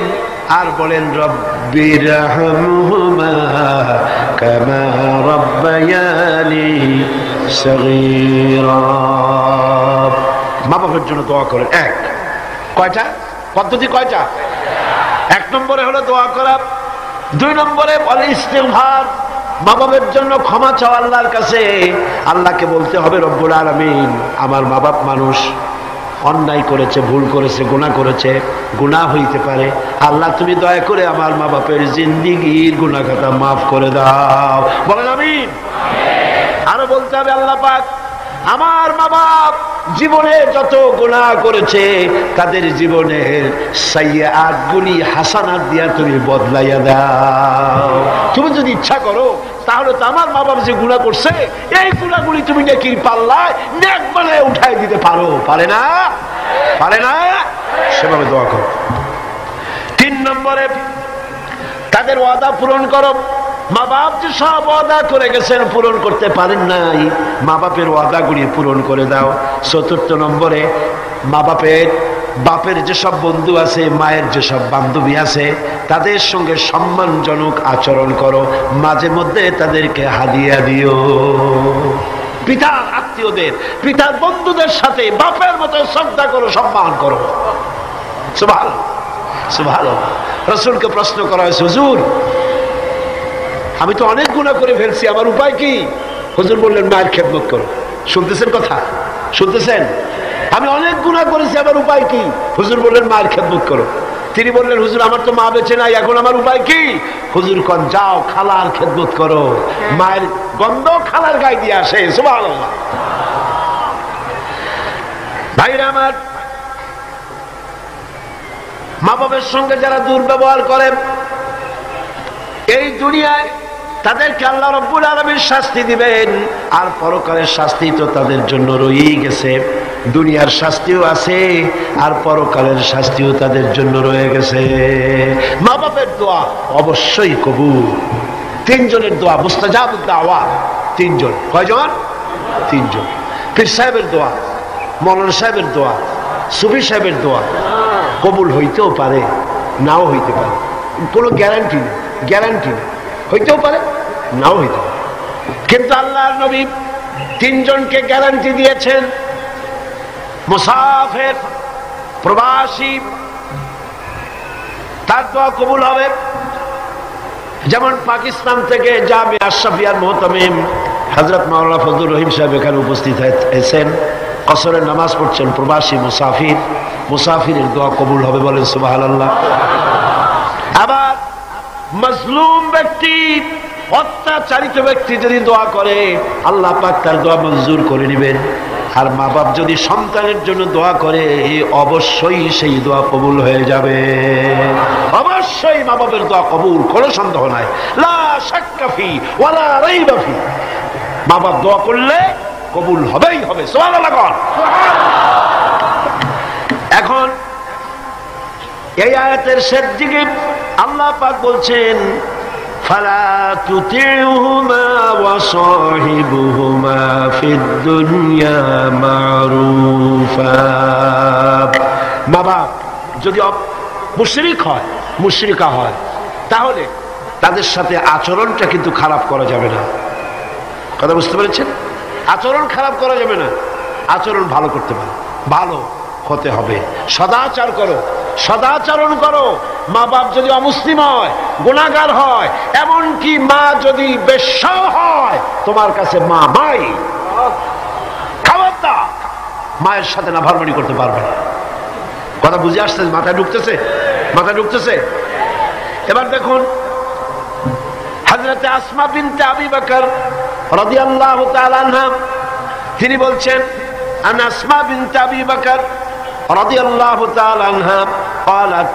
আর বলেন রব্বিরহামহুমা কামা রাব্বায়ানি সগীরা। মা বাবার জন্য দোয়া করেন। এক কয়টা পদ্ধতি? কয়টা? 1 নম্বরে হলো দোয়া করা, 2 নম্বরে বলে ইস্তিগফার, মা বাবার জন্য ক্ষমা চাওয়া আল্লাহর কাছে। আল্লাহকে বলতে হবে রব্বুল আলামিন, আমার মা বাপ মানুষ, অন্যায় করেছে, ভুল করেছে, গুনাহ করেছে, গুনাহ হইতে পারে, আল্লাহ তুমি দয়া করে আমার মা বাপের জিন্দেগীর গুনাহ খাতা মাফ করে দাও। বলেন আমিন। আরো বলতে হবে আল্লাহ পাক আমার মা বাপ জীবনে যত গুনাহ করেছে তাদের জীবনের সাইয়্যাত গুলি হাসানাত দিয়া তুমি বদলাইয়া দাও। তুমি যদি ইচ্ছা করো তাহলে তো আমার মা বাপ যে গুনাহ করছে এই গুনাহগুলি তুমি নেকির পাল্লায় নেক বানায় উঠাই দিতে পারো। পারে না? পারে না? সেভাবে দোয়া করো। 3 নম্বরে তাদের ওয়াদা পূরণ করো। মা বাপ যে সব ওয়াদা করে গেছেন পূরণ করতে পারেন নাই, মা বাপের ওয়াদাগুলি পূরণ করে দাও। 4 নম্বরে মা বাপের যেসব বন্ধু আছে, মায়ের যেসব বান্ধবী আছে, তাদের সঙ্গে সম্মানজনক আচরণ করো, মাঝে মধ্যে তাদেরকে হাদিয়া দিও। পিতার আত্মীয়দের, পিতার বন্ধুদের সাথে বাপের মতো শ্রদ্ধা করো, সম্মান করো। সুবহানাল্লাহ, সুবহানাল্লাহ। রাসূলকে প্রশ্ন করা হয়েছে, হুজুর আমি তো অনেক গুনাহ করে ফেলছি, আমার উপায় কি? হুজুর বললেন মায়ের খেদমত করো। শুনতেছেন কথা? শুনতেছেন? আমি অনেক গুনাহ করেছি, আমার উপায় কি? হুজুর বললেন মায়ের খেদমত করো। তিনি বললেন হুজুর আমার তো মা বেঁচে নাই, এখন আমার উপায় কি? হুজুর কোন যাও খালার খেদমত করো, মায়ের গন্ধ খালার গায়ে দিয়ে আসে। সুবহানাল্লাহ। ভাইরা আমার, মা বাবার সঙ্গে যারা দুর্ব্যবহার করে এই দুনিয়ায় তাদেরকে আল্লাহ রাব্বুল আলামিন শাস্তি দিবেন, আর পরকালের শাস্তি তো তাদের জন্য রয়েই গেছে। দুনিয়ার শাস্তিও আছে আর পরকালের শাস্তিও তাদের জন্য রয়ে গেছে। মা বাপের দোয়া অবশ্যই কবুল। 3 জনের দোয়া মুস্তাজাবুদ দাওয়াত। 3 জন। কয়জন? 3 জন। পীর সাহেবের দোয়া, মৌলানা সাহেবের দোয়া, সুফি সাহেবের দোয়া কবুল হইতেও পারে, নাও হইতে পারে, কোনো গ্যারান্টি নেই। গ্যারান্টি নেই, হইতেও পারে, নাও হইতে পারে। কিন্তু আল্লাহর নবী 3 জনকে গ্যারান্টি দিয়েছেন, মুসাফির, প্রবাসী, তার দোয়া কবুল হবে। যেমন পাকিস্তান থেকে জামিয়া আশরাফিয়ার মুহতামিম হযরত মাওলানা ফজলুর রহিম সাহেব এখানে উপস্থিত হয়েছেন, কসরের নামাজ পড়ছেন। প্রবাসী মুসাফির, মুসাফিরের দোয়া কবুল হবে, বলেন সুবহানাল্লাহ। আবার মজলুম ব্যক্তি, অত্যাচারিত ব্যক্তি যদি দোয়া করে আল্লাহ পাক তার দোয়া মঞ্জুর করে নেবেন। আর মা বাপ যদি সন্তানের জন্য দোয়া করে অবশ্যই সেই দোয়া কবুল হয়ে যাবে। অবশ্যই মা বাপের দোয়া কবুল, কোনো সন্দেহ নাই। লা শাক্কা ফি ওয়ালা রাইবা ফি। মা বাপ দোয়া করলে কবুল হবেই হবে। সুবহানাল্লাহ। এখন এই আয়াতের শেষ দিকে আল্লাহ পাক বলছেন ফালা তুতিউহুমা ওয়া সাহিবুহুমা ফিদ দুনিয়া মারুফা। মা বাপ যদি মুশরিক হয়, মুশরিকা হয়, তাহলে তাদের সাথে আচরণটা কিন্তু খারাপ করা যাবে না। কথা বুঝতে পেরেছেন? আচরণ খারাপ করা যাবে না, আচরণ ভালো করতে পারে, ভালো হতে হবে। সদাচার করো, সদাচরণ করো। মা বাপ যদি অমুসলিম হয়, গুনাহগার হয়, এমনকি মা যদি বেশ্যা হয়, তোমার কাছে মা মাই, খবরদার মায়ের সাথে নাফরমানি করতে পারবে না। কথা বুঝে আসছে? মাথায় ঢুকতেছে? মাথায় ঢুকতেছে? এবার দেখুন হযরতে আসমা বিনতে আবি বকর রাদিয়াল্লাহু তাআলা আনহা, তিনি বলছেন আন আসমা বিনতে আবি বকর রাদিয়াল্লাহু তাআলা আনহা قالت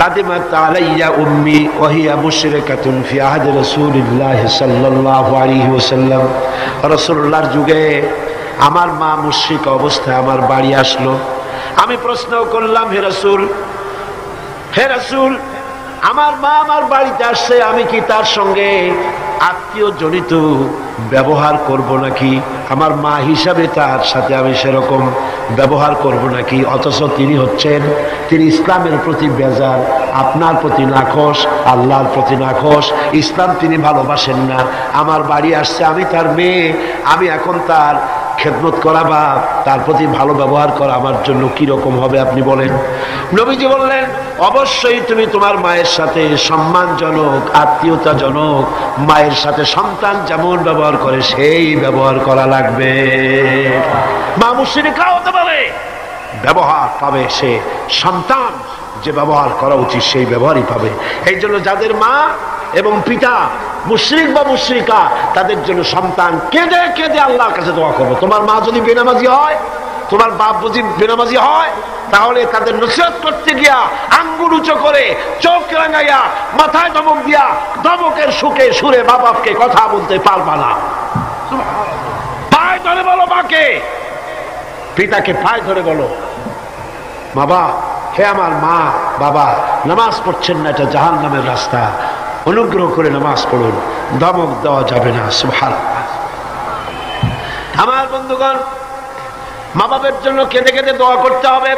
قدمت علي امي وهي مشركه في عهد رسول الله صلى الله عليه وسلم। রাসূলুল্লাহর যুগে আমার মা মুশরিক অবস্থায় আমার বাড়ি আসলো। আমি প্রশ্ন করলাম, হে রাসূল, হে রাসূল, আমার মা আমার বাড়িতে আসছে, আমি কি তার সঙ্গে আত্মীয় জনিত ব্যবহার করব নাকি? আমার মা হিসাবে তার সাথে আমি সেরকম ব্যবহার করব নাকি? অথচ তিনি ইসলামের প্রতি বেজার, আপনার প্রতি নাখোশ, আল্লাহর প্রতি নাখোশ, ইসলাম তিনি ভালোবাসেন না। আমার বাড়ি আসছে, আমি তার মেয়ে, আমি এখন তার খেদমত করা বা তার প্রতি ভালো ব্যবহার করা আমার জন্য কি রকম হবে আপনি বলেন? নবীজি বললেন, অবশ্যই তুমি তোমার মায়ের সাথে সম্মানজনক, আত্মীয়তাজনক, মায়ের সাথে সন্তান যেমন ব্যবহার করে সেই ব্যবহার করা লাগবে। মা মুশরিকা হতে পারে, ব্যবহার পাবে সে সন্তান যে ব্যবহার করা উচিত সেই ব্যবহারই পাবে। এই জন্য যাদের মা এবং পিতা মুশরিক বা মুশরিকা, তাদের জন্য সন্তান কেঁদে কেঁদে আল্লাহর কাছে দোয়া করবে। তোমার মা যদি বেনামাজি হয়, তোমার বাপ যদি বেনামাজি হয়, তাহলে তাদের নসিহত করতে গিয়া আঙ্গুল উঁচু করে, চোখ রাঙাইয়া, মাথায় ধমক দিয়া, ধমকের সুখে সুরে মা বাপকে কথা বলতে পারবা না। পায়ে ধরে বলো মাকে, পিতাকে পায়ে ধরে বলো, বাবা, হে আমার মা বাবা, নামাজ পড়ছেন না, এটা জাহান্নামের রাস্তা, অনুগ্রহ করে নামাজ পড়ুন। ধমক দেওয়া যাবে না। সুবহানাল্লাহ। আমার বন্ধুগণ, মা বাপের জন্য কেঁদে কেঁদে দোয়া করতে হবে।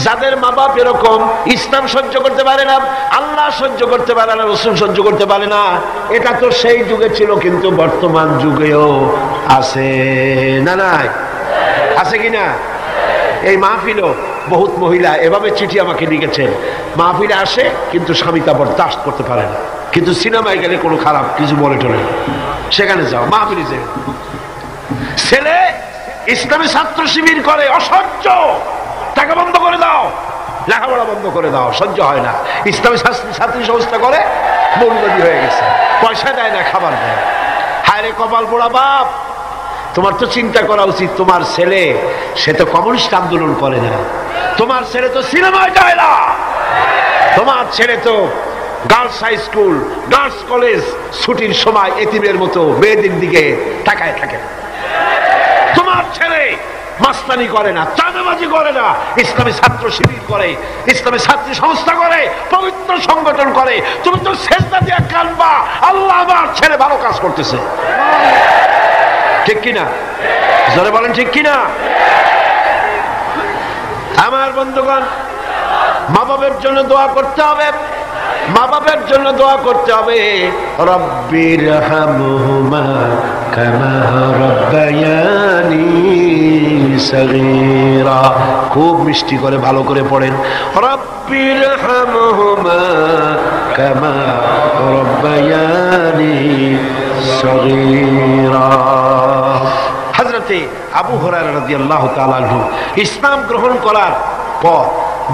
যাদের মা বাপ এরকম, ইসলাম সহ্য করতে পারে না, আল্লাহ সহ্য করতে পারে না, রাসূল সহ্য করতে পারে না, এটা তো সেই যুগে ছিল, কিন্তু বর্তমান যুগেও আছে না? নাই আছে কিনা? এই মাহফিলও বহুত মহিলা এভাবে চিঠি আমাকে লিখেছেন, মাহফিলে আসে কিন্তু স্বামী তা বরদাস্ত করতে পারে না, কিন্তু সিনেমায় গেলে কোনো খারাপ কিছু বলে টলে, সেখানে যাও, মাহফিলে যাও। ছেলে ইসলামী ছাত্র শিবির করে, অসহ্য, টাকা বন্ধ করে দাও, লেখাপড়া বন্ধ করে দাও, সহ্য হয় না। ইসলামী ছাত্রী সংস্থা করে, মৌলবাদী হয়ে গেছে, পয়সা দেয় না, খাবার দেয়। হায় রে কপাল পোড়া বাপ, তোমার তো চিন্তা করা উচিত, তোমার ছেলে সে তো কমিউনিস্ট আন্দোলন করে না, তোমার ছেলে তো সিনেমায় যায় না, তোমার ছেলে তো girls high school, girls college ছুটির সময় এতিমের মতো মেয়েদের দিকে তাকায় থাকে, তোমার ছেলে মাস্তানি করে না, চাঁদাবাজি করে না, ইসলামী ছাত্র শিবির করে, ইসলামী ছাত্রী সংস্থা করে, পবিত্র সংগঠন করে। তুমি তো সেজদা দিয়ে কানবা, আল্লাহ আমার ছেলে ভালো কাজ করতেছে, ঠিক কিনা? জোরে বলেন ঠিক কিনা? আমার বন্ধুগণ, মা বাবার জন্য দোয়া করতে হবে, মা বাবার জন্য দোয়া করতে হবে। রব্বির হামহুমা কামা রাব্বায়ানি সগীরা, খুব মিষ্টি করে ভালো করে পড়েন, রব্বির হামহুমা কামা রাব্বায়ানি সগীরা। হযরতে আবু হুরায়রা রাদিয়াল্লাহু তাআলা আনহু ইসলাম গ্রহণ করার পর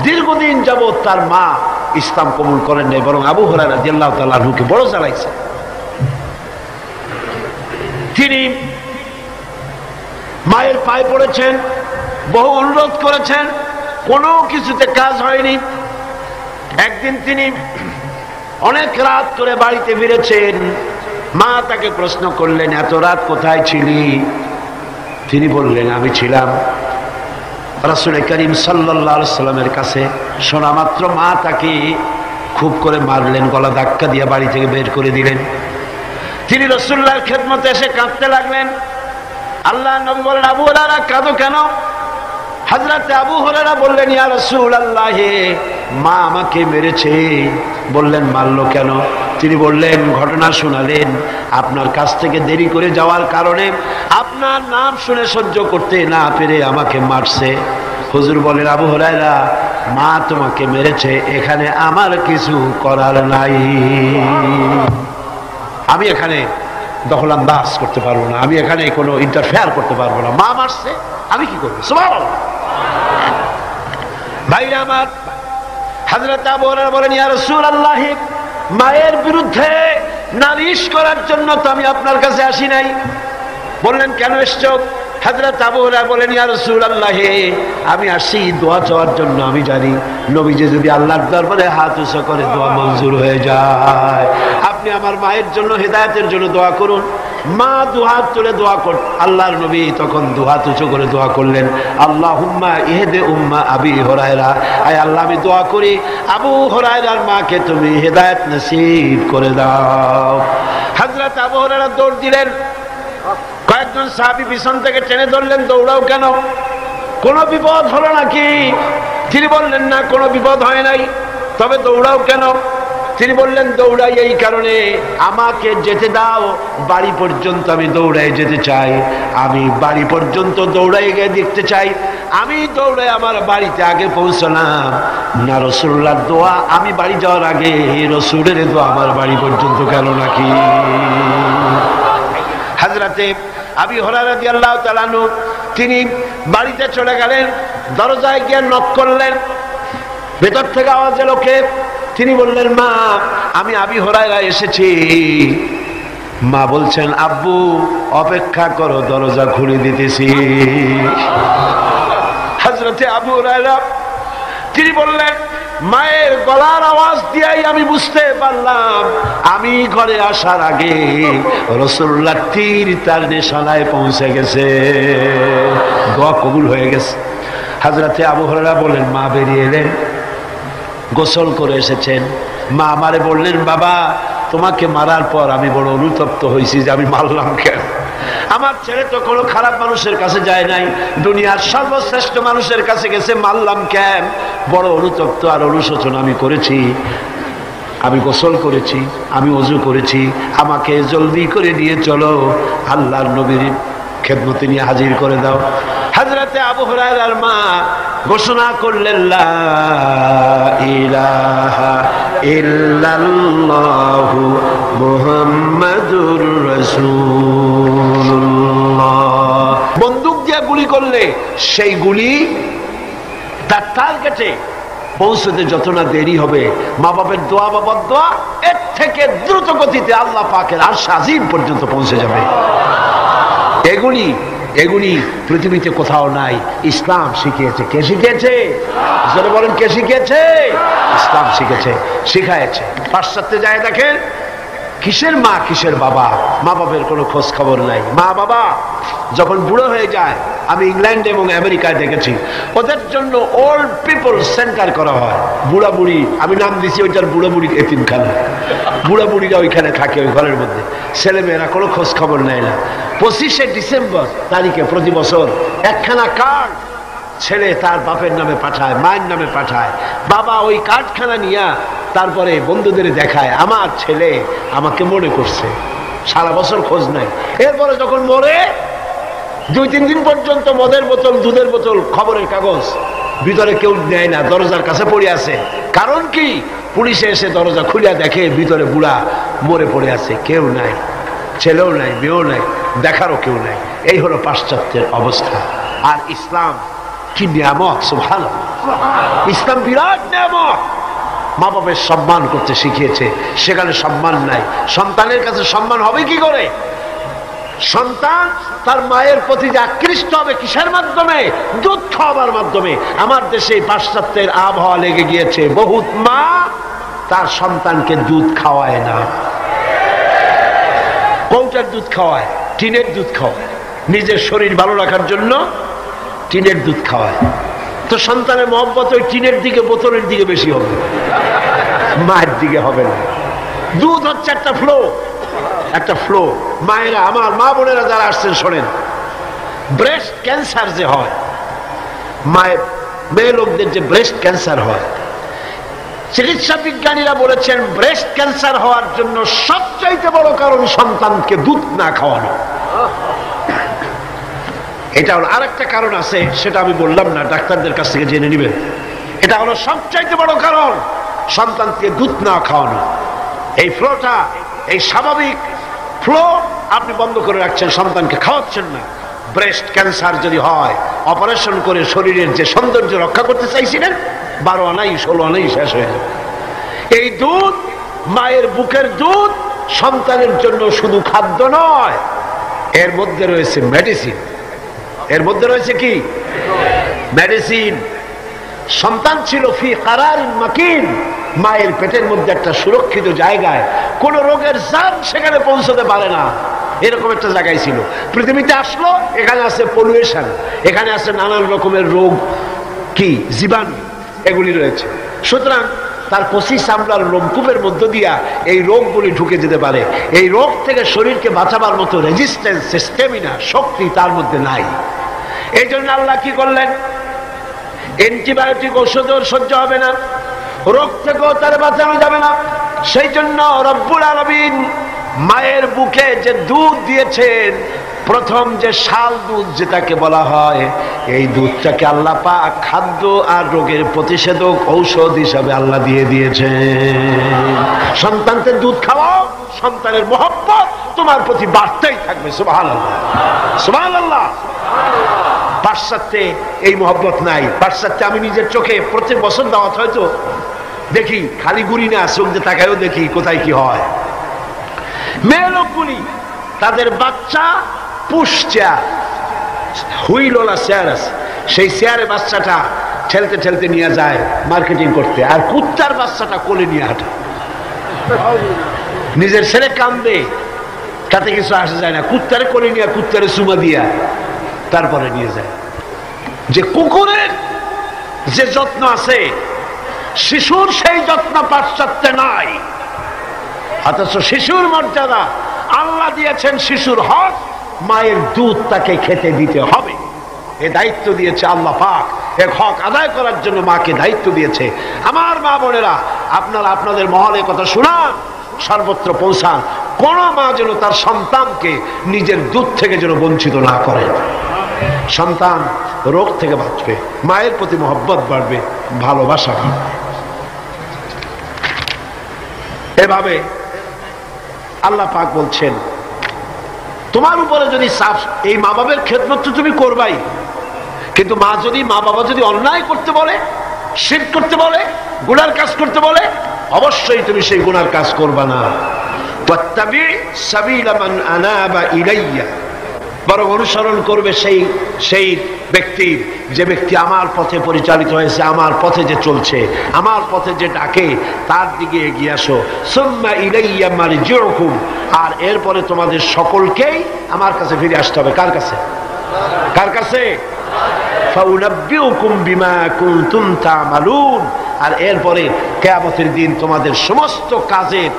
দীর্ঘদিন যাবৎ তার মা ইসলাম কবুল করেন নাই, বরং আবু হুরায়রা রাদিয়াল্লাহু তাআলা আনহুকে বড় জ্বালাইছে। তিনি মায়ের পায়ে পড়েছেন, বহু অনুরোধ করেছেন, কোনো কিছুতে কাজ হয়নি। একদিন তিনি অনেক রাত করে বাড়িতে ফিরেছেন, মা তাকে প্রশ্ন করলেন, এত রাত কোথায় ছিলি? তিনি বললেন, আমি ছিলাম রাসূল করিম সাল্লাল্লাহু আলাইহি সাল্লামের কাছে। শোনা মাত্র মা তাকে খুব করে মারলেন, গলা ধাক্কা দিয়ে বাড়ি থেকে বের করে দিলেন। তিনি রাসূলুল্লাহর খেদমতে এসে কাঁদতে লাগলেন। আল্লাহর নবী বললেন, আবু হুরায়রা কাঁদো কেন? হযরত আবু হুরায়রা বললেন, ইয়া রাসূলুল্লাহ, মা আমাকে মেরেছে। বললেন, মারলো কেন? তিনি বললেন, ঘটনা শোনালেন, আপনার কাছ থেকে দেরি করে যাওয়ার কারণে আপনার নাম শুনে সহ্য করতে না পেরে আমাকে মারছে। হুজুর বলেন, আবু হুরায়রা, মা তোমাকে মেরেছে, এখানে আমার কিছু করার নাই, আমি এখানে দখলান্দাজ করতে পারবো না, আমি এখানে কোনো ইন্টারফেয়ার করতে পারবো না, মা মারছে, আমি কি করবো? সুবহানাল্লাহ। ভাইরা আমার, হযরত আবু হুরায়রা বলেন, ইয়া রাসূলুল্লাহ, মায়ের বিরুদ্ধে নালিশ করার জন্য তো আমি আপনার কাছে আসি নাই। বললেন, কেন এসছো? হযরত আবু হুরায়রা বলেন, ইয়া রাসূলুল্লাহ, আমি আসি দোয়া চাওয়ার জন্য। আমি জানি নবীজি যদি আল্লাহর দরবারে হাত উঁচু করে দোয়া মঞ্জুর হয়ে যায়। আপনি আমার মায়ের জন্য, হেদায়েতের জন্য দোয়া করুন। মা দুহাত তুলে দোয়া কর। আল্লাহর নবী তখন দুহাত উঁচু করে দোয়া করলেন, আল্লাহুম্মা ইহদি উম্মা আবি হুরায়রা, আয় আল্লাহ আমি দোয়া করি আবু হুরায়রার মাকে তুমি হেদায়েত নসিব করে দাও। হযরত আবু হুরায়রা দৌড় দিলেন, কয়েকজন সাহাবী পিছন থেকে টেনে ধরলেন, দৌড়াও কেন, কোনো বিপদ হলো নাকি? তিনি বললেন না, কোনো বিপদ হয় নাই, তবে দৌড়াও কেন? তিনি বললেন, দৌড়াই এই কারণে, আমাকে যেতে দাও, বাড়ি পর্যন্ত আমি দৌড়াই যেতে চাই, আমি বাড়ি পর্যন্ত দৌড়াই গিয়ে দেখতে চাই, আমি দৌড়াই আমার বাড়িতে আগে পৌঁছলাম না রাসূলুল্লাহর দোয়া আমি বাড়ি যাওয়ার আগে রাসূলের দোয়া আমার বাড়ি পর্যন্ত গেল নাকি? হযরতে আবু হুরায়রা রাদিয়াল্লাহু তাআলা আনহু তিনি বাড়িতে চলে গেলেন, দরজায় গিয়ে নক করলেন, ভেতর থেকে আওয়াজ এলো কে? তিনি বললেন, মা আমি আবু হুরায়রা এসেছি। মা বলছেন, আব্বু অপেক্ষা করো, দরজা খুলে দিতেছি। হযরতে আবু হুরায়রা তিনি বললেন, মায়ের গলার আওয়াজ দিয়েই আমি বুঝতে পারলাম আমি ঘরে আসার আগে রাসূলুল্লাহ তীর তার নিশানায় পৌঁছে গেছে, দোয়া কবুল হয়ে গেছে। হযরতে আবু হুরায়রা বলেন, মা বেরিয়ে এলেন, গোসল করে এসেছেন। মা আমারে বললেন, বাবা তোমাকে মারার পর আমি বড় অনুতপ্ত হয়েছি যে আমি মারলাম কেন। আমার ছেলে তো কোনো খারাপ মানুষের কাছে যায় নাই, দুনিয়ার সর্বশ্রেষ্ঠ মানুষের কাছে গেছে, মারলাম কেন? বড় অনুতপ্ত আর অনুশোচনা আমি করেছি। আমি গোসল করেছি, আমি ওযু করেছি, আমাকে জলদি করে নিয়ে চলো, আল্লাহর নবীর খেদমতে নিয়ে হাজির করে দাও। হযরতে আবু হুরায়রার মা ঘোষণা করলেন, লা ইলাহা ইল্লাল্লাহু মুহাম্মাদুর রাসূলুল্লাহ। বন্দুক দিয়ে গুলি করলে সেই গুলি তার টার্গেটে পৌঁছতে যত না দেরি হবে, মা বাপের দোয়া বা বদদোয়া এর থেকে দ্রুত গতিতে আল্লাহ পাকের আরশ আজিম পর্যন্ত পৌঁছে যাবে। এগুলি পৃথিবীতে কোথাও নাই, ইসলাম শিখিয়েছে। কে শিখিয়েছে? যারা বলেন কে শিখিয়েছে? ইসলাম শিখেছে, শিখায়েছে। পাশ্চাত্যে যায় দেখেন, কিসের মা কিসের বাবা, মা বাবার কোনো খোঁজ খবর নাই। মা বাবা যখন বুড়ো হয়ে যায়, আমি ইংল্যান্ড এবং আমেরিকায় দেখেছি, ওদের জন্য ওল্ড পিপল সেন্টার করা হয়। বুড়া বুড়ি, আমি নাম দিছি ওইটার বুড়ো বুড়ি এতিমখানা। বুড়া বুড়িরা ওইখানে থাকে, ওই ঘরের মধ্যে। ছেলেমেয়েরা কোনো খোঁজ খবর নেয় না। 25শে ডিসেম্বর তারিখে প্রতি বছর একখানা কার্ড ছেলে তার বাপের নামে পাঠায়, মায়ের নামে পাঠায়। বাবা ওই কার্ডখানা নিয়ে তারপরে বন্ধুদের দেখায়, আমার ছেলে আমাকে মনে করছে। সারা বছর খোঁজ নাই। এরপরে যখন মরে 2-3 দিন পর্যন্ত মদের বোতল, দুধের বোতল, খবরের কাগজ ভিতরে কেউ নেয় না, দরজার কাছে পড়ে আছে। কারণ কি? পুলিশে এসে দরজা খুলিয়া দেখে ভিতরে বুড়া মরে পড়ে আছে, কেউ নাই, ছেলেও নাই, মেয়েও নাই, দেখারও কেউ নাই। এই হলো পাশ্চাত্যের অবস্থা। আর ইসলাম কি নিয়ামত! সুবহানাল্লাহ, ইসলাম বিরাট নিয়ামত। মা বাবার সম্মান করতে শিখিয়েছে, সেখানে সম্মান নাই। সন্তানের কাছে সম্মান হবে কি করে? সন্তান তার মায়ের প্রতি যে আকৃষ্ট হবে কিসের মাধ্যমে? দুধ খাওয়াবার মাধ্যমে। আমার দেশে পাশ্চাত্যের আবহাওয়া লেগে গিয়েছে, বহুত মা তার সন্তানকে দুধ খাওয়ায় না। কৌটার দুধ খাওয়ায়, টিনের দুধ খাওয়ায়, নিজের শরীর ভালো রাখার জন্য টিনের দুধ খাওয়ায়। তো সন্তানের মহব্বত ওই টিনের দিকে, বোতলের দিকে বেশি হবে, মায়ের দিকে হবে না। দুধ হচ্ছে একটা ফ্লো, একটা ফ্লো। মায়েরা, আমার মা বোনেরা যারা আসছেন শোনেন, ব্রেস্ট ক্যান্সার যে হয়, মায়ের মেয়ে লোকদের যে ব্রেস্ট ক্যান্সার হয়, চিকিৎসা বিজ্ঞানীরা বলেছেন ব্রেস্ট ক্যান্সার হওয়ার জন্য সবচাইতে বড় কারণ সন্তানকে দুধ না খাওয়ানো। এটা হলো আরেকটা কারণ আছে, সেটা আমি বললাম না, ডাক্তারদের কাছ থেকে জেনে নেবেন। এটা হলো সবচাইতে বড় কারণ, সন্তানকে দুধ না খাওয়ানো। এই ফ্লোটা, এই স্বাভাবিক ফ্লো আপনি বন্ধ করে রাখছেন, সন্তানকে খাওয়াচ্ছেন না। ব্রেস্ট ক্যান্সার যদি হয়, অপারেশন করে শরীরের যে সৌন্দর্য রক্ষা করতে চাইছিলেন, 12 আনাই 16 আনাই শেষ হয়ে যাবে। এই দুধ, মায়ের বুকের দুধ সন্তানের জন্য শুধু খাদ্য নয়, এর মধ্যে রয়েছে মেডিসিন। এর মধ্যে রয়েছে কি? মেডিসিন। সন্তান ছিল ফি কারারিন মাকিন, মায়ের পেটের মধ্যে একটা সুরক্ষিত জায়গায়, কোন রোগের জাম সেখানে পৌঁছতে পারে না। এরকম একটা জায়গায় ছিল। পৃথিবীতে আসলো, এখানে আছে পলিউশন, এখানে আছে নানান রকমের রোগ, কি জীবাণু, এগুলি রয়েছে। সুতরাং তার কচি চামড়ার লোমকূপের মধ্য দিয়া এই রোগগুলি ঢুকে যেতে পারে। এই রোগ থেকে শরীরকে বাঁচাবার মতো রেজিস্ট্যান্স, স্ট্যামিনা, শক্তি তার মধ্যে নাই। এই জন্য আল্লাহ কি করলেন, অ্যান্টিবায়োটিক ওষুধও সহ্য হবে না, রোগ থেকেও তার বাঁচানো যাবে না। সেই জন্য রব্বুল আলামিন মায়ের বুকে যে দুধ দিয়েছেন, প্রথম যে শাল দুধ যেটাকে বলা হয়, এই দুধটাকে আল্লাহ পাক খাদ্য আর রোগের প্রতিষেধক ঔষধ হিসাবে আল্লাহ দিয়ে দিয়েছেন। সন্তানকে দুধ খাওয়াও, সন্তানের মহব্বত তোমার প্রতি বাড়তেই থাকবে। সুবহানাল্লাহ, সুবহানাল্লাহ। পাশ্চাত্যে এই মহব্বত নাই। পাশ্চাত্যে আমি নিজের চোখে প্রত্যেক বছর দাওয়াত হয়তো দেখি, খালি গুড়ি না, চোখ দিয়ে তাকায়ও দেখি কোথায় কি হয়। মেয়ে লোকগুলি তাদের বাচ্চা পুশ চেয়ার, হুইলওয়ালা চেয়ার আছে, সেই চেয়ারে বাচ্চাটা ঠেলতে ঠেলতে নিয়ে যায় মার্কেটিং করতে, আর কুত্তার বাচ্চাটা কোলে নিয়ে হাঁটে। নিজের ছেলে কান্দে, তাতে কিছু আসে যায় না, কুত্তারে কোলে নিয়ে কুত্তারে চুমা দিয়া তারপরে নিয়ে যায়। যে কুকুরের যে যত্ন আছে, শিশুর সেই যত্ন পাশ্চাত্যে নাই। অথচ শিশুর মর্যাদা আল্লাহ দিয়েছেন, শিশুর হক, মায়ের দুধ তাকে খেতে দিতে হবে। এ দায়িত্ব দিয়েছে আল্লাহ পাক, এক হক আদায় করার জন্য মাকে দায়িত্ব দিয়েছে। আমার মা বোনেরা, আপনারা আপনাদের মহলে কথা শুনান, সর্বত্র পৌঁছান, কোন মা যেন তার সন্তানকে নিজের দুধ থেকে যেন বঞ্চিত না করে। সন্তান রোগ থেকে বাঁচবে, মায়ের প্রতি মহব্বত বাড়বে, ভালোবাসা বাড়বে। এভাবে আল্লাহ পাক বলছেন, তোমার উপরে যদি সাফ, এই মা বাবার খেদমত তো তুমি করবাই, কিন্তু মা বাবা যদি অন্যায় করতে বলে, শিরক করতে বলে, গুনার কাজ করতে বলে, অবশ্যই তুমি সেই গুনার কাজ করবা না। ওয়াত্তাবি সাবিলা মান আনাবা ইলাইয়া, বরং অনুসরণ করবে সেই ব্যক্তির, যে ব্যক্তি আমার পথে পরিচালিত হয়েছে, আমার পথে যে চলছে, আমার পথে যে ডাকে, তার দিকে এগিয়ে আসো। সুম্মা ইলাইয়া মারজিউকুম, আর এরপরে তোমাদের সকলকেই আমার কাছে ফিরে আসতে হবে। কার কাছে? কার কাছে? ফাউনাব্বিউকুম বিমা কুনতুম তা'মালুন, আর এরপরে কিয়ামতের দিন তোমাদের সমস্ত কাজের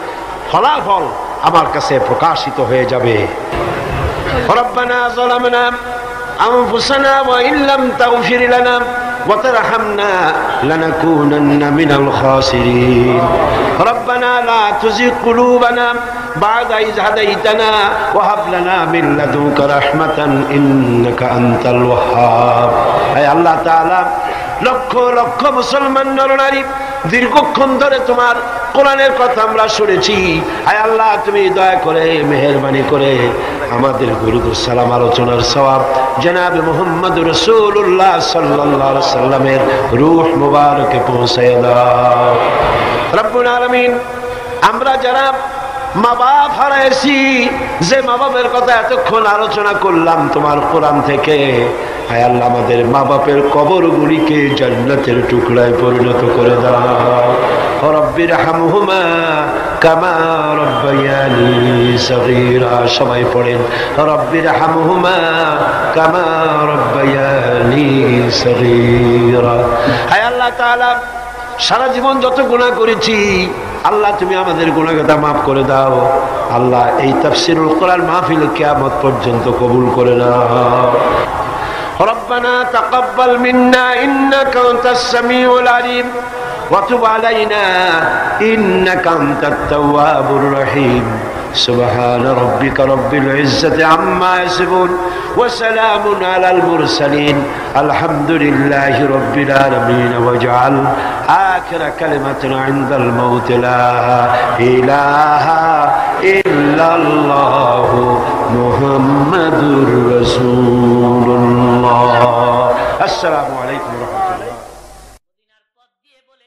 ফলাফল আমার কাছে প্রকাশিত হয়ে যাবে। ربنا ظلمنا أنفسنا وإن لم تغفر لنا وترحمنا لنكونن من الخاسرين ربنا لا تزغ قلوبنا بعد إذ هديتنا وهب لنا من لدنك رحمة إنك أنت الوهاب। أي الله تعالى লক্ষ লক্ষ মুসলমান নরনারী দীর্ঘক্ষণ ধরে তোমার কোরআনের কথা আমরা শুনেছি। আয় আল্লাহ, তুমি দয়া করে মেহেরবানি করে আমাদের দুরূদ ও সালাম আলোচনার সওয়াব জনাবে মুহাম্মদ রাসূলুল্লাহ সাল্লাল্লাহু আলাইহি সাল্লামের রূহ মুবারকে পৌঁছায় দাও। রব্বুল আলামিন, আমরা যারা মা বাপ হারাইছি, যে মা বাপের কথা এতক্ষণ আলোচনা করলাম তোমার কোরআন থেকে, হায় আল্লাহ, আমাদের মা বাপের কবরগুলিকে জান্নাতের টুকরায় পরিণত করে দাও। রব্বিরহামহুমা কামা রব্বায়ানি সগীরা। সবাই পড়েন, রব্বিরহামহুমা কামা রব্বায়ানি সগীরা। হায় আল্লাহ তাআলা, সারা জীবন যত গুনাহ করেছি, আল্লাহ তুমি আমাদের গুনাহটা মাফ করে দাও। আল্লাহ, এই তাফসীরুল কোরআন মাহফিল কিয়ামত পর্যন্ত কবুল করে নাও। ربنا تقبل منا إنك أنت السميع العليم وتب علينا إنك أنت التواب الرحيم سبحان ربك رب العزة عما يصفون وسلام على المرسلين الحمد لله رب العالمين واجعل آخر كلمة عند الموت لا إله إلا الله محمد رسول الله. السلام عليكم ورحمة الله.